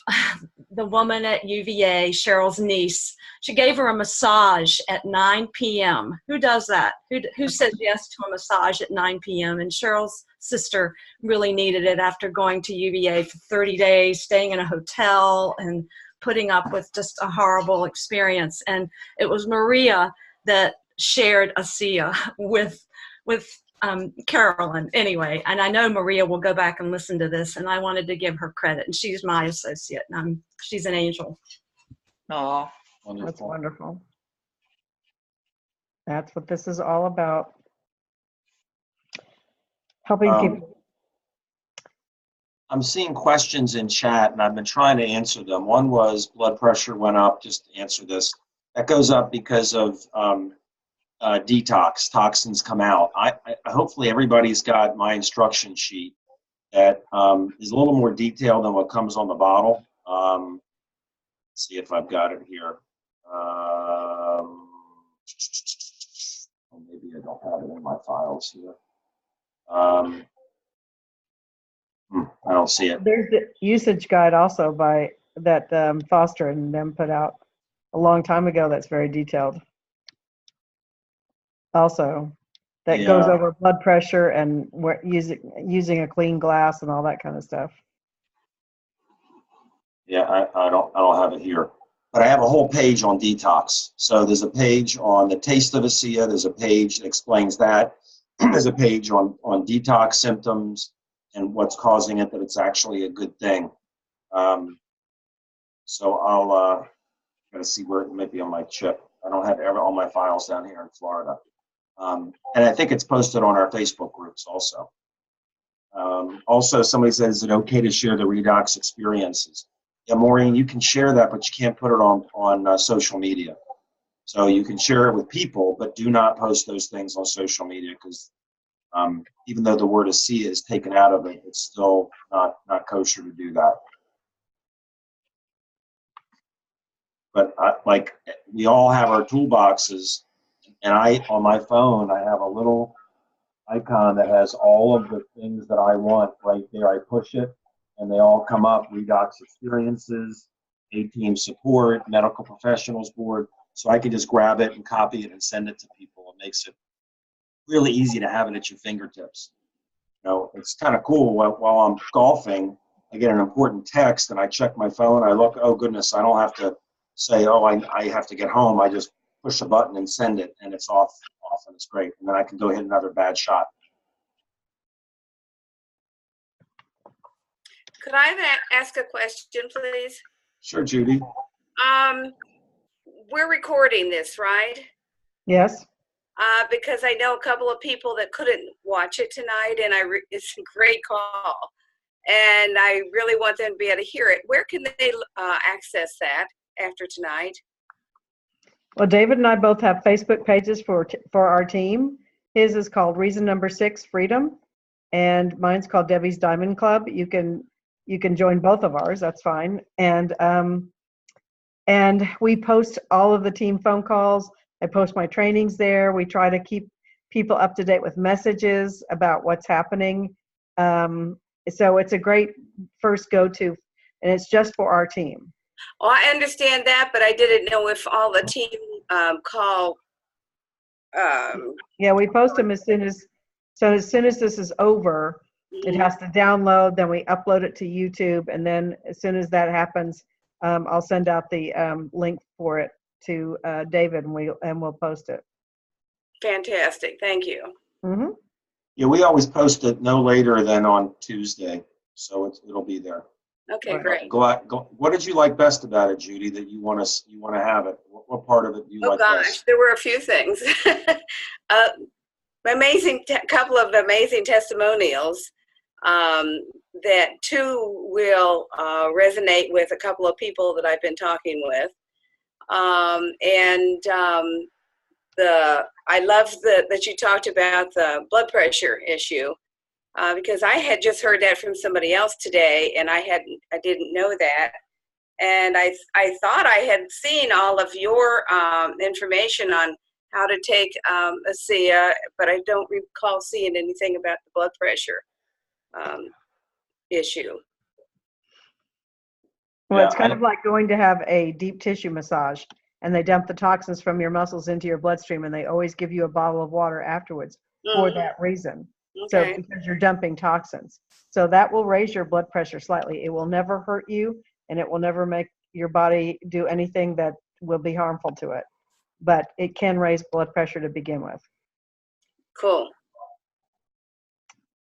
Speaker 9: the woman at UVA, Cheryl's niece, she gave her a massage at 9 p.m. Who does that? Who says yes to a massage at 9 p.m.? And Cheryl's sister really needed it after going to UVA for 30 days, staying in a hotel and putting up with just a horrible experience. And it was Maria that shared ASEA with Carolyn anyway, and I know Maria will go back and listen to this, and I wanted to give her credit, and she's my associate, and she's an angel.
Speaker 10: Oh,
Speaker 1: that's wonderful. That's what this is all about. Helping people.
Speaker 2: I'm seeing questions in chat, and I've been trying to answer them. One was blood pressure went up, just to answer this. That goes up because of detox, toxins come out. I hopefully everybody's got my instruction sheet that is a little more detailed than what comes on the bottle. Let's see if I've got it here. Maybe I don't have it in my files here. I don't see it.
Speaker 1: There's the usage guide also by that Foster and them put out a long time ago that's very detailed. Also, that goes over blood pressure and using a clean glass and all that kind of stuff.
Speaker 2: Yeah, I don't have it here, but I have a whole page on detox. So there's a page on the taste of ASEA. There's a page that explains that. There's a page on detox symptoms and what's causing it, that it's actually a good thing. So I'll gotta see where it might be on my chip. I don't have all my files down here in Florida. And I think it's posted on our Facebook groups also. Also, somebody says, is it okay to share the redox experiences? Yeah, Maureen, you can share that, but you can't put it on social media. So you can share it with people, but do not post those things on social media, because even though the word ASEA is taken out of it, it's still not kosher to do that. But like, we all have our toolboxes. And on my phone, I have a little icon that has all of the things that I want right there. I push it, and they all come up: redox experiences, A-team support, medical professionals board. So I can just grab it and copy it and send it to people. It makes it really easy to have it at your fingertips. You know, it's kind of cool. While I'm golfing, I get an important text, and I check my phone. I look, oh goodness, I don't have to say, oh, I have to get home. I just push a button and send it, and it's off, and it's great. And then I can go hit another bad shot.
Speaker 13: Could I ask a question, please?
Speaker 2: Sure, Judy.
Speaker 13: We're recording this, right?
Speaker 1: Yes.
Speaker 13: Because I know a couple of people that couldn't watch it tonight, and it's a great call. And I really want them to be able to hear it. Where can they access that after tonight?
Speaker 1: Well, David and I both have Facebook pages for our team. His is called Reason Number 6 Freedom, and mine's called Debbie's Diamond Club. You can join both of ours. That's fine. And we post all of the team phone calls. I post my trainings there. We try to keep people up to date with messages about what's happening. So it's a great first go-to, and it's just for our team.
Speaker 13: Well, I understand that, but I didn't know if all the team call.
Speaker 1: Yeah, we post them as soon as this is over. It has to download, then we upload it to YouTube, and then as soon as that happens, I'll send out the link for it to David, and we'll post it.
Speaker 13: Fantastic, thank you.
Speaker 1: Mm-hmm.
Speaker 2: Yeah, we always post it no later than on Tuesday, so it'll be there.
Speaker 13: Okay, great.
Speaker 2: Go. What did you like best about it, Judy? That you want to have it? What part of it do you like best?
Speaker 13: There were a few things. Couple of amazing testimonials. That too will resonate with a couple of people that I've been talking with. I love that you talked about the blood pressure issue, because I had just heard that from somebody else today, and I didn't know that. And I thought I had seen all of your information on how to take ASEA, but I don't recall seeing anything about the blood pressure issue.
Speaker 1: Well,
Speaker 2: Yeah,
Speaker 1: it's kind of like going to have a deep tissue massage, and they dump the toxins from your muscles into your bloodstream, and they always give you a bottle of water afterwards for that reason.
Speaker 13: Okay.
Speaker 1: So because you're dumping toxins. So that will raise your blood pressure slightly. It will never hurt you, and it will never make your body do anything that will be harmful to it. But it can raise blood pressure to begin with.
Speaker 13: Cool.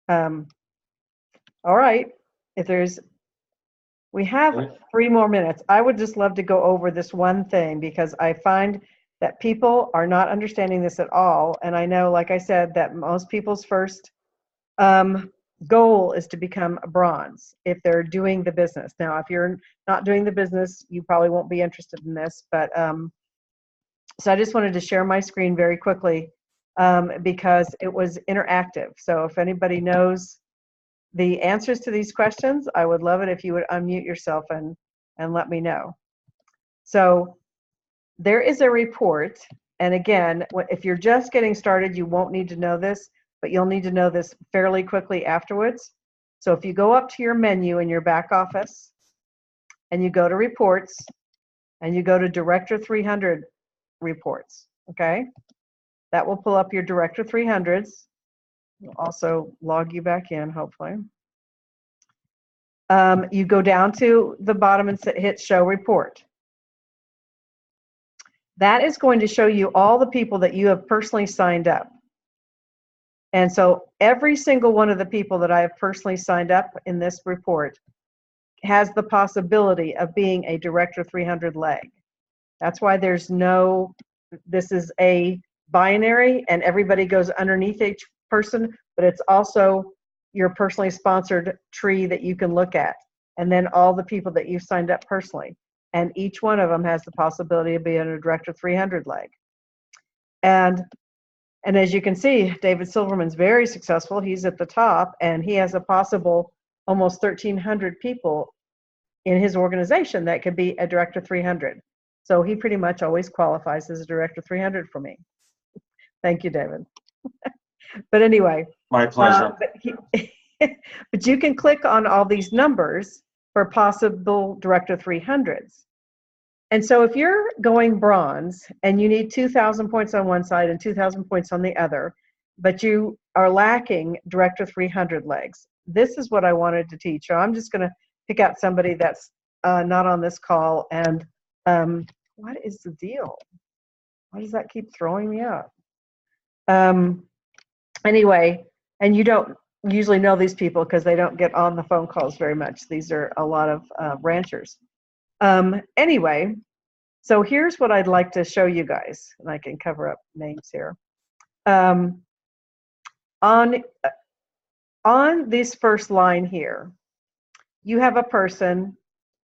Speaker 1: All right. We have 3 more minutes. I would just love to go over this one thing because I find that people are not understanding this at all. And I know, like I said, that most people's first goal is to become a bronze if they're doing the business. Now, if you're not doing the business, you probably won't be interested in this. But so I just wanted to share my screen very quickly because it was interactive. So if anybody knows the answers to these questions, I would love it if you would unmute yourself and let me know. So there is a report, and again, if you're just getting started, you won't need to know this, but you'll need to know this fairly quickly afterwards. So if you go up to your menu in your back office, and you go to reports, and you go to Director 300 reports, okay? That will pull up your Director 300s. We'll also log you back in, hopefully. You go down to the bottom and hit Show Report. That is going to show you all the people that you have personally signed up. And so every single one of the people that I have personally signed up in this report has the possibility of being a Director 300 leg. That's why there's this is a binary and everybody goes underneath each person, but it's also your personally sponsored tree that you can look at, and then all the people that you've signed up personally. And each one of them has the possibility of being a Director 300 leg. And as you can see, David Silverman's very successful. He's at the top, and he has a possible almost 1,300 people in his organization that could be a Director 300. So he pretty much always qualifies as a Director 300 for me. Thank you, David. But anyway.
Speaker 2: My pleasure.
Speaker 1: But you can click on all these numbers for possible Director 300s. And so if you're going bronze and you need 2,000 points on one side and 2,000 points on the other, but you are lacking Director 300 legs, this is what I wanted to teach. So I'm just going to pick out somebody that's not on this call. And what is the deal? Why does that keep throwing me out? Anyway, and you don't usually know these people because they don't get on the phone calls very much. These are a lot of ranchers. Anyway, so here's what I'd like to show you guys, and I can cover up names here. On this first line here, you have a person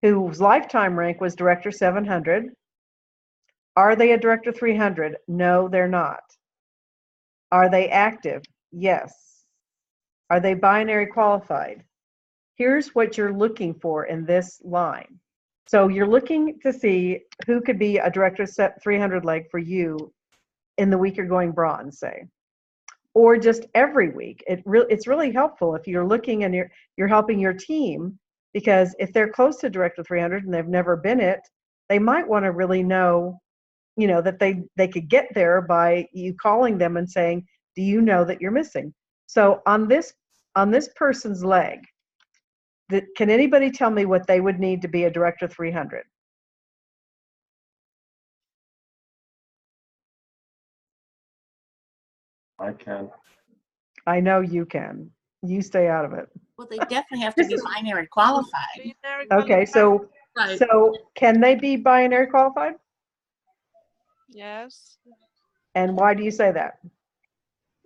Speaker 1: whose lifetime rank was Director 700. Are they a Director 300? No, they're not. Are they active? Yes. Are they binary qualified? Here's what you're looking for in this line. So you're looking to see who could be a Director 300 leg for you in the week you're going bronze, say, or just every week. It's really helpful if you're looking and you're helping your team, because if they're close to Director 300 and they've never been it, they might want to really know, that they could get there by you calling them and saying, do you know that you're missing? So on this person's leg, can anybody tell me what they would need to be a Director 300?
Speaker 2: I can.
Speaker 1: I know you can. You stay out of it.
Speaker 14: Well, they definitely have to be binary qualified.
Speaker 1: Okay, so can they be binary qualified?
Speaker 15: Yes.
Speaker 1: And why do you say that?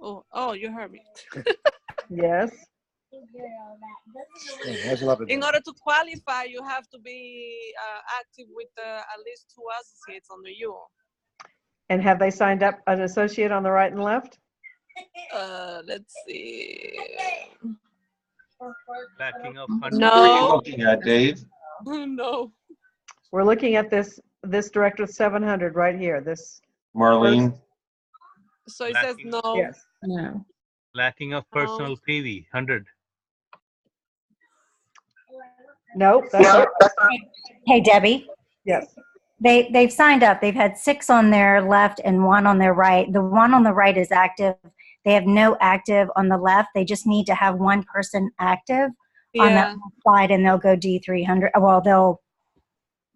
Speaker 15: Oh, you heard me.
Speaker 1: Yes.
Speaker 15: In order to qualify, you have to be active with at least 2 associates under you.
Speaker 1: And have they signed up an associate on the right and left?
Speaker 15: Let's see.
Speaker 16: Lacking of
Speaker 2: What are you
Speaker 15: No.
Speaker 2: looking at, Dave?
Speaker 15: No.
Speaker 1: We're looking at this director 700 right here. This
Speaker 2: Marlene?
Speaker 15: So it says no.
Speaker 1: Yes.
Speaker 14: No.
Speaker 16: Lacking of personal PV, 100.
Speaker 1: Nope. That's not.
Speaker 17: Hey, Debbie.
Speaker 1: Yes.
Speaker 17: They've signed up. They've had 6 on their left and 1 on their right. The one on the right is active. They have no active on the left. They just need to have 1 person active on that side, and they'll go D300. Well, they'll,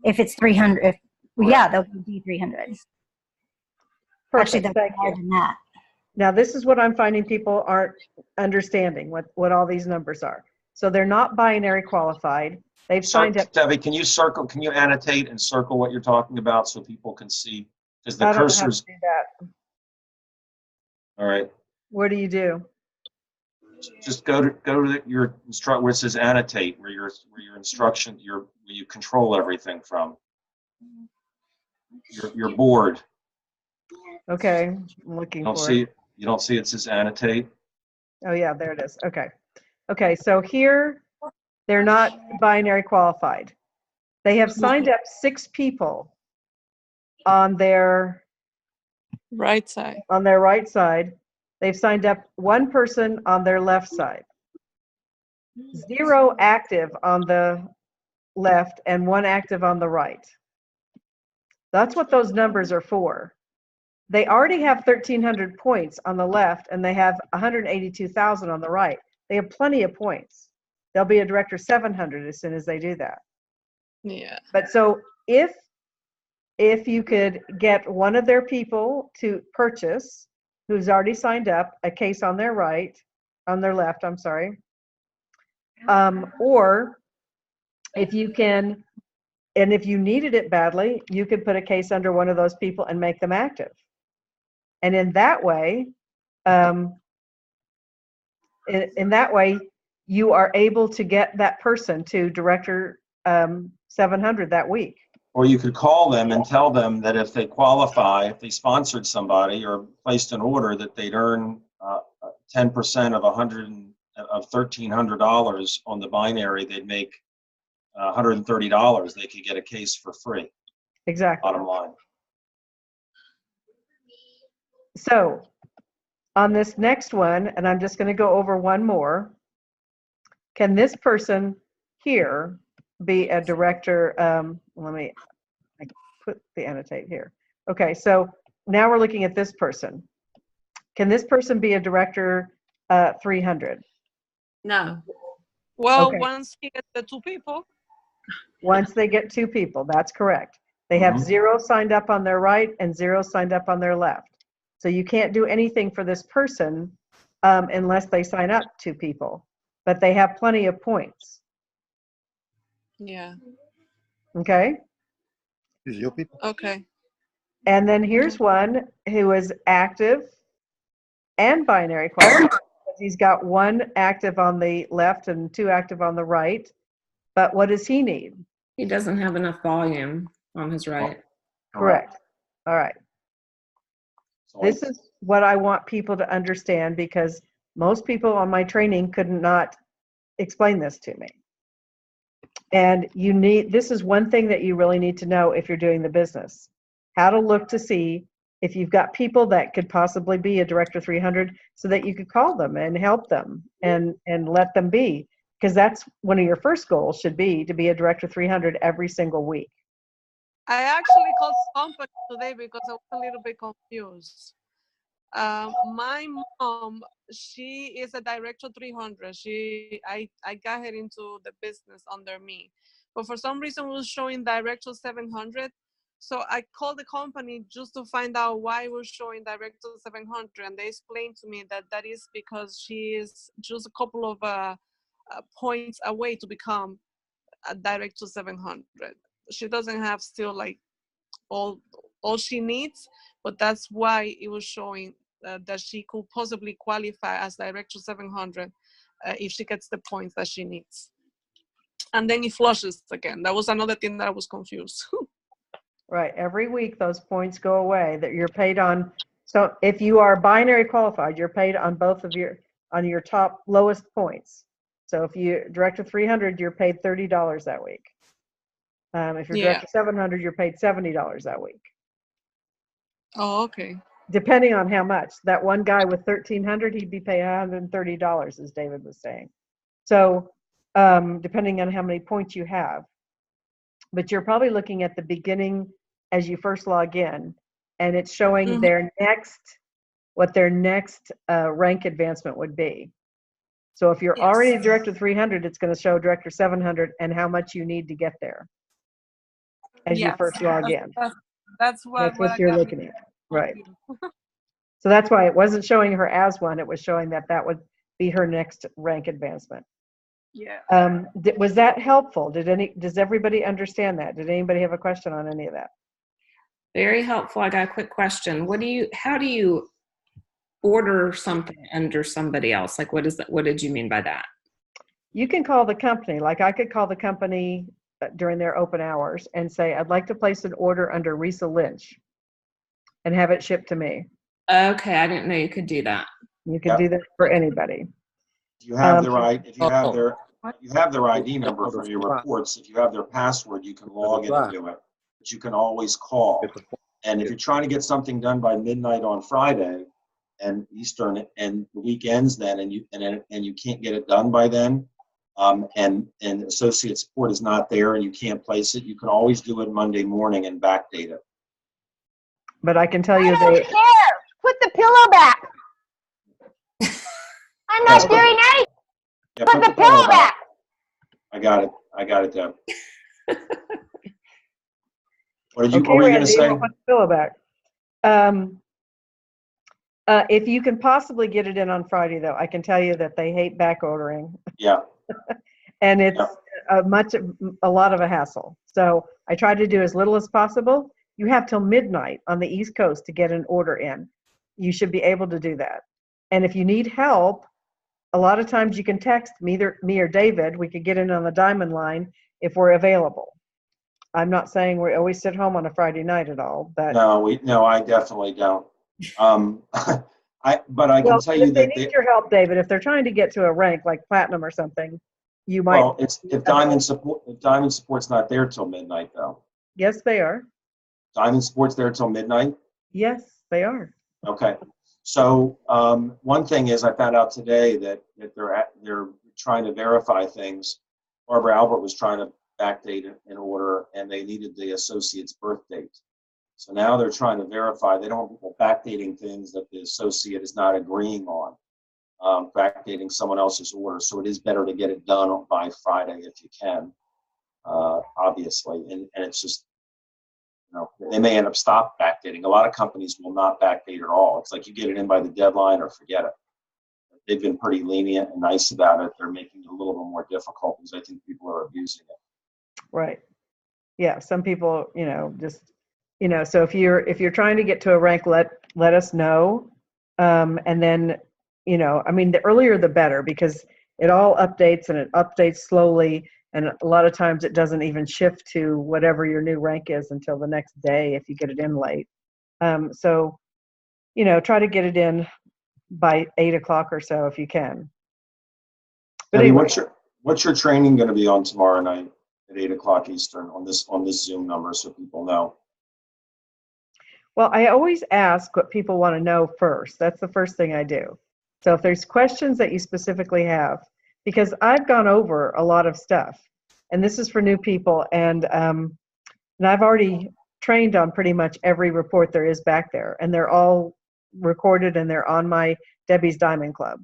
Speaker 17: if it's 300, yeah, they'll go D300. Actually,
Speaker 1: Perfect.
Speaker 17: they'll
Speaker 1: Thank
Speaker 17: go more
Speaker 1: you.
Speaker 17: than that.
Speaker 1: Now, this is what I'm finding people aren't understanding, what all these numbers are. So they're not binary qualified. They've signed up.
Speaker 2: Debbie, can you annotate and circle what you're talking about so people can see? Because the
Speaker 1: I don't have
Speaker 2: cursor's,
Speaker 1: to do that.
Speaker 2: all right.
Speaker 1: What do you do?
Speaker 2: Just go to your where it says annotate, where your instruction, where you control everything from. Your board.
Speaker 1: Okay, I'm looking for it.
Speaker 2: You don't see it says annotate?
Speaker 1: Oh yeah, there it is. Okay. Okay, so here they're not binary qualified. They have signed up 6 people on their
Speaker 15: right side.
Speaker 1: On their right side. They've signed up 1 person on their left side. 0 active on the left and 1 active on the right. That's what those numbers are for. They already have 1,300 points on the left, and they have 182,000 on the right. They have plenty of points. They'll be a director 700 as soon as they do that.
Speaker 15: Yeah.
Speaker 1: But so if you could get one of their people to purchase, who's already signed up, a case on their left, I'm sorry, or if you can, and if you needed it badly, you could put a case under one of those people and make them active. And in that way, you are able to get that person to director 700 that week.
Speaker 2: Or you could call them and tell them that if they qualify, if they sponsored somebody or placed an order, that they'd earn 10% of $1,300 on the binary. They'd make $130. They could get a case for free.
Speaker 1: Exactly.
Speaker 2: Bottom line.
Speaker 1: So on this next one, and I'm just going to go over one more, can this person here be a director? I put the annotate here. Okay, so now we're looking at this person. Can this person be a director 300?
Speaker 9: No.
Speaker 15: Well,
Speaker 1: Okay.
Speaker 15: once you get the 2 people.
Speaker 1: Once they get 2 people, that's correct. They have 0 signed up on their right and 0 signed up on their left. So you can't do anything for this person unless they sign up 2 people. But they have plenty of points.
Speaker 15: Yeah.
Speaker 1: Okay?
Speaker 18: These are your people.
Speaker 15: Okay.
Speaker 1: And then here's one who is active and binary qualified. He's got 1 active on the left and 2 active on the right. But what does he need?
Speaker 19: He doesn't have enough volume on his right.
Speaker 1: Correct. All right. This is what I want people to understand, because most people on my training could not explain this to me. And this is one thing that you really need to know if you're doing the business. How to look to see if you've got people that could possibly be a director 300, so that you could call them and help them and let them be. Because that's one of your first goals should be to be a director 300 every single week.
Speaker 15: I actually called the company today because I was a little bit confused. My mom, she is a director 300. I got her into the business under me, but for some reason it was showing director 700. So I called the company just to find out why it was showing director 700, and they explained to me that that is because she is just a couple of points away to become a director 700. She doesn't have still like all she needs, but that's why it was showing that she could possibly qualify as director 700. if she gets the points that she needs. And then it flushes again. That was another thing that I was confused.
Speaker 1: Right. Every week those points go away that you're paid on. So if you are binary qualified, you're paid on both of your top lowest points. So if you director 300, you're paid $30 that week. If you're director 700, you're paid $70 that week.
Speaker 15: Oh, okay.
Speaker 1: Depending on how much. That one guy with 1,300, he'd be paid $130, as David was saying. So depending on how many points you have. But you're probably looking at the beginning as you first log in, and it's showing what their next rank advancement would be. So if you're already director 300, it's going to show director 700 and how much you need to get there as you first log in.
Speaker 15: That's what
Speaker 1: you're looking at, right? So that's why it wasn't showing her as one; it was showing that would be her next rank advancement.
Speaker 15: Yeah.
Speaker 1: Was that helpful? Does everybody understand that? Did anybody have a question on any of that?
Speaker 19: Very helpful. I got a quick question. How do you order something under somebody else? Like, what is that? What did you mean by that?
Speaker 1: You can call the company. Like I could call the company during their open hours and say, I'd like to place an order under Risa Lynch and have it shipped to me.
Speaker 19: Okay. I didn't know you could do that.
Speaker 1: You can do that for anybody.
Speaker 2: If you have you have their ID number for your reports, if you have their password, you can log in and do it. But you can always call. And if you're trying to get something done by midnight on Friday and Eastern, and the week ends then, and you can't get it done by then, and associate support is not there and you can't place it, you can always do it Monday morning and backdate it.
Speaker 1: But I can tell you
Speaker 20: I don't care. Put the pillow back. I'm not doing anything.
Speaker 2: Yeah,
Speaker 20: put the pillow back.
Speaker 2: I got it, Deb. What were you
Speaker 1: Randy,
Speaker 2: going to say?
Speaker 1: Put the pillow back. If you can possibly get it in on Friday, though, I can tell you that they hate back ordering.
Speaker 2: Yeah.
Speaker 1: And it's a lot of a hassle. So I try to do as little as possible. You have till midnight on the East Coast to get an order in. You should be able to do that. And if you need help, a lot of times you can text me or David. We could get in on the Diamond line if we're available. I'm not saying we always sit home on a Friday night at all, but
Speaker 2: no, I definitely don't. But I can tell you that
Speaker 1: they need your help, David. If they're trying to get to a rank like platinum or something, you might.
Speaker 2: Well, if Diamond Support's not there till midnight, though.
Speaker 1: Yes, they are.
Speaker 2: Diamond Support's there till midnight?
Speaker 1: Yes, they are.
Speaker 2: Okay. So one thing is, I found out today that they're trying to verify things. Barbara Albert was trying to backdate an order, and they needed the associate's birth date. So now they're trying to verify. They don't want people backdating things that the associate is not agreeing on, backdating someone else's order. So it is better to get it done by Friday if you can, obviously. And it's just, they may end up stop backdating. A lot of companies will not backdate at all. It's like you get it in by the deadline or forget it. They've been pretty lenient and nice about it. They're making it a little bit more difficult because I think people are abusing it.
Speaker 1: Right. Yeah. Some people, so if you're trying to get to a rank, let us know. And then, the earlier the better, because it all updates and it updates slowly. And a lot of times it doesn't even shift to whatever your new rank is until the next day if you get it in late. So, try to get it in by 8 o'clock or so if you can. But
Speaker 2: Debbie,
Speaker 1: anyway,
Speaker 2: what's your training going to be on tomorrow night at 8 o'clock Eastern on this Zoom number so people know?
Speaker 1: Well, I always ask what people want to know first. That's the first thing I do. So if there's questions that you specifically have, because I've gone over a lot of stuff, and this is for new people, and I've already trained on pretty much every report there is back there, and they're all recorded and they're on my Debbie's Diamond Club.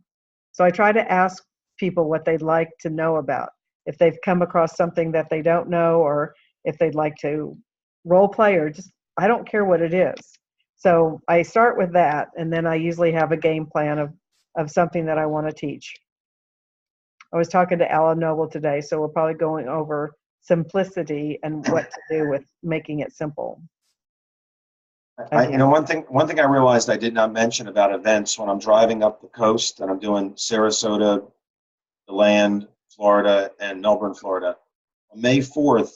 Speaker 1: So I try to ask people what they'd like to know about, if they've come across something that they don't know, or if they'd like to role play, or just, I don't care what it is. So I start with that, and then I usually have a game plan of something that I want to teach. I was talking to Alan Noble today, so we're probably going over simplicity and what to do with making it simple.
Speaker 2: One thing I realized I did not mention about events when I'm driving up the coast and I'm doing Sarasota, DeLand, Florida, and Melbourne, Florida. On May 4th,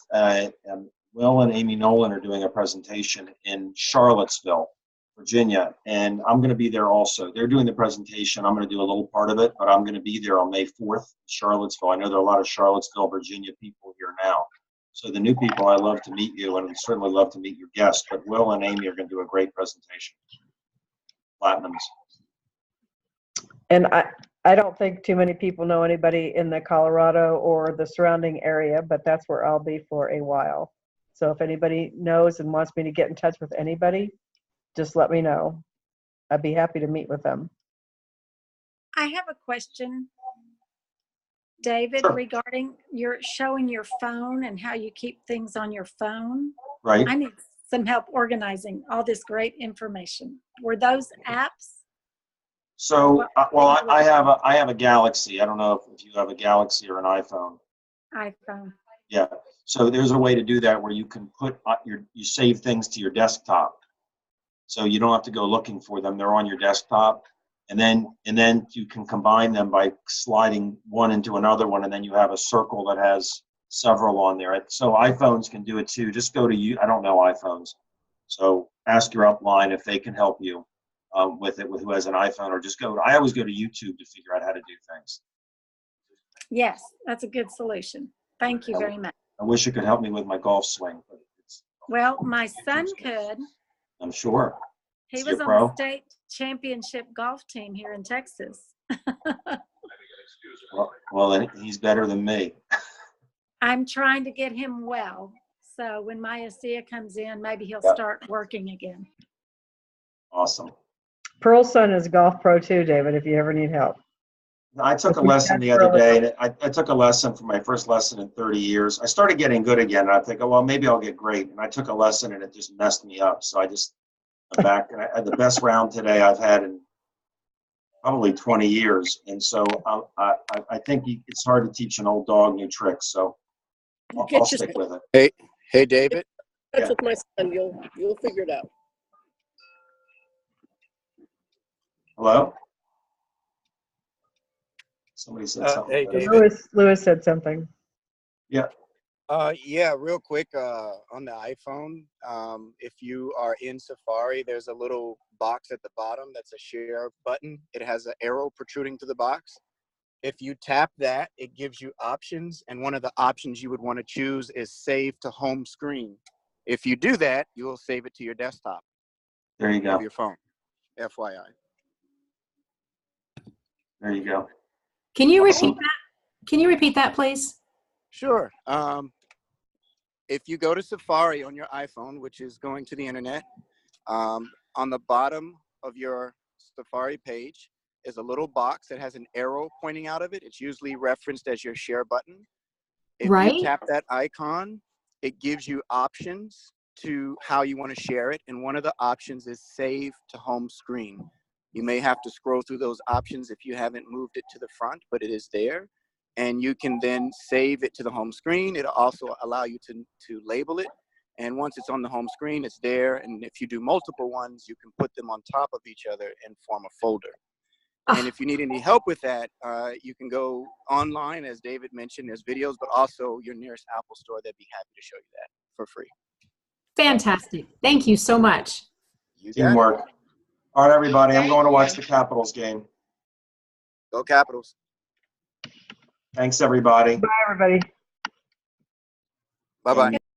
Speaker 2: Will and Amy Nolan are doing a presentation in Charlottesville, Virginia, and I'm going to be there also. They're doing the presentation. I'm going to do a little part of it, but I'm going to be there on May 4th, Charlottesville. I know there are a lot of Charlottesville, Virginia people here now. So the new people, I love to meet you, and I'd certainly love to meet your guests, but Will and Amy are going to do a great presentation. Platinums.
Speaker 1: And I don't think too many people know anybody in the Colorado or the surrounding area, but that's where I'll be for a while. So if anybody knows and wants me to get in touch with anybody, just let me know. I'd be happy to meet with them.
Speaker 8: I have a question, David,
Speaker 2: Sure.
Speaker 8: regarding your showing your phone and how you keep things on your phone.
Speaker 2: Right.
Speaker 8: I need some help organizing all this great information. Were those apps?
Speaker 2: So, well, I have a Galaxy. I don't know if you have a Galaxy or an iPhone.
Speaker 8: iPhone.
Speaker 2: Yeah. So there's a way to do that where you can put you save things to your desktop. So you don't have to go looking for them. They're on your desktop. And then you can combine them by sliding one into another one, and then you have a circle that has several on there. So iPhones can do it too. Just go to you. I don't know iPhones. So ask your upline if they can help you with it, with who has an iPhone, or just go. I always go to YouTube to figure out how to do things.
Speaker 8: Yes, that's a good solution. Thank you very much.
Speaker 2: I wish you could help me with my golf swing, but
Speaker 8: Well, my son could.
Speaker 2: I'm sure.
Speaker 8: He
Speaker 2: Is he
Speaker 8: was
Speaker 2: a
Speaker 8: on
Speaker 2: pro?
Speaker 8: the state championship golf team here in Texas.
Speaker 2: Well, then he's better than me.
Speaker 8: I'm trying to get him well. So when Maya Sia comes in, maybe he'll
Speaker 2: Yep.
Speaker 8: start working again.
Speaker 2: Awesome.
Speaker 1: Pearl's son is a golf pro too, David, if you ever need help.
Speaker 2: I took a lesson the other day, and I took a lesson for my first lesson in 30 years. I started getting good again, and I think, oh, well, maybe I'll get great. And I took a lesson, and it just messed me up. So I'm back, and I had the best round today I've had in probably 20 years. And so I think it's hard to teach an old dog new tricks. So I'll stick with it.
Speaker 12: Hey, David.
Speaker 2: Yeah.
Speaker 12: With my son, you'll figure it out.
Speaker 2: Hello? Somebody said something.
Speaker 18: Hey, David.
Speaker 1: Lewis said something.
Speaker 2: Yeah.
Speaker 18: Yeah, real quick, on the iPhone, if you are in Safari, there's a little box at the bottom that's a share button. It has an arrow protruding to the box. If you tap that, it gives you options, and one of the options you would want to choose is save to home screen. If you do that, you will save it to your desktop.
Speaker 2: There you go.
Speaker 18: Of your phone, FYI.
Speaker 2: There you go.
Speaker 4: Can you repeat that? Can you repeat that, please?
Speaker 18: Sure. If you go to Safari on your iPhone, which is going to the internet, on the bottom of your Safari page is a little box that has an arrow pointing out of it. It's usually referenced as your share button. If
Speaker 4: Right.
Speaker 18: you tap that icon, it gives you options to how you want to share it. And one of the options is save to home screen. You may have to scroll through those options if you haven't moved it to the front, but it is there. And you can then save it to the home screen. It'll also allow you to label it. And once it's on the home screen, it's there. And if you do multiple ones, you can put them on top of each other and form a folder. And if you need any help with that, you can go online, as David mentioned. There's videos, but also your nearest Apple store. They'd be happy to show you that for free.
Speaker 4: Fantastic. Thank you so much.
Speaker 2: Teamwork. All right, everybody. I'm going to watch the Capitals game.
Speaker 18: Go Capitals.
Speaker 2: Thanks, everybody.
Speaker 1: Bye, everybody.
Speaker 18: Bye-bye.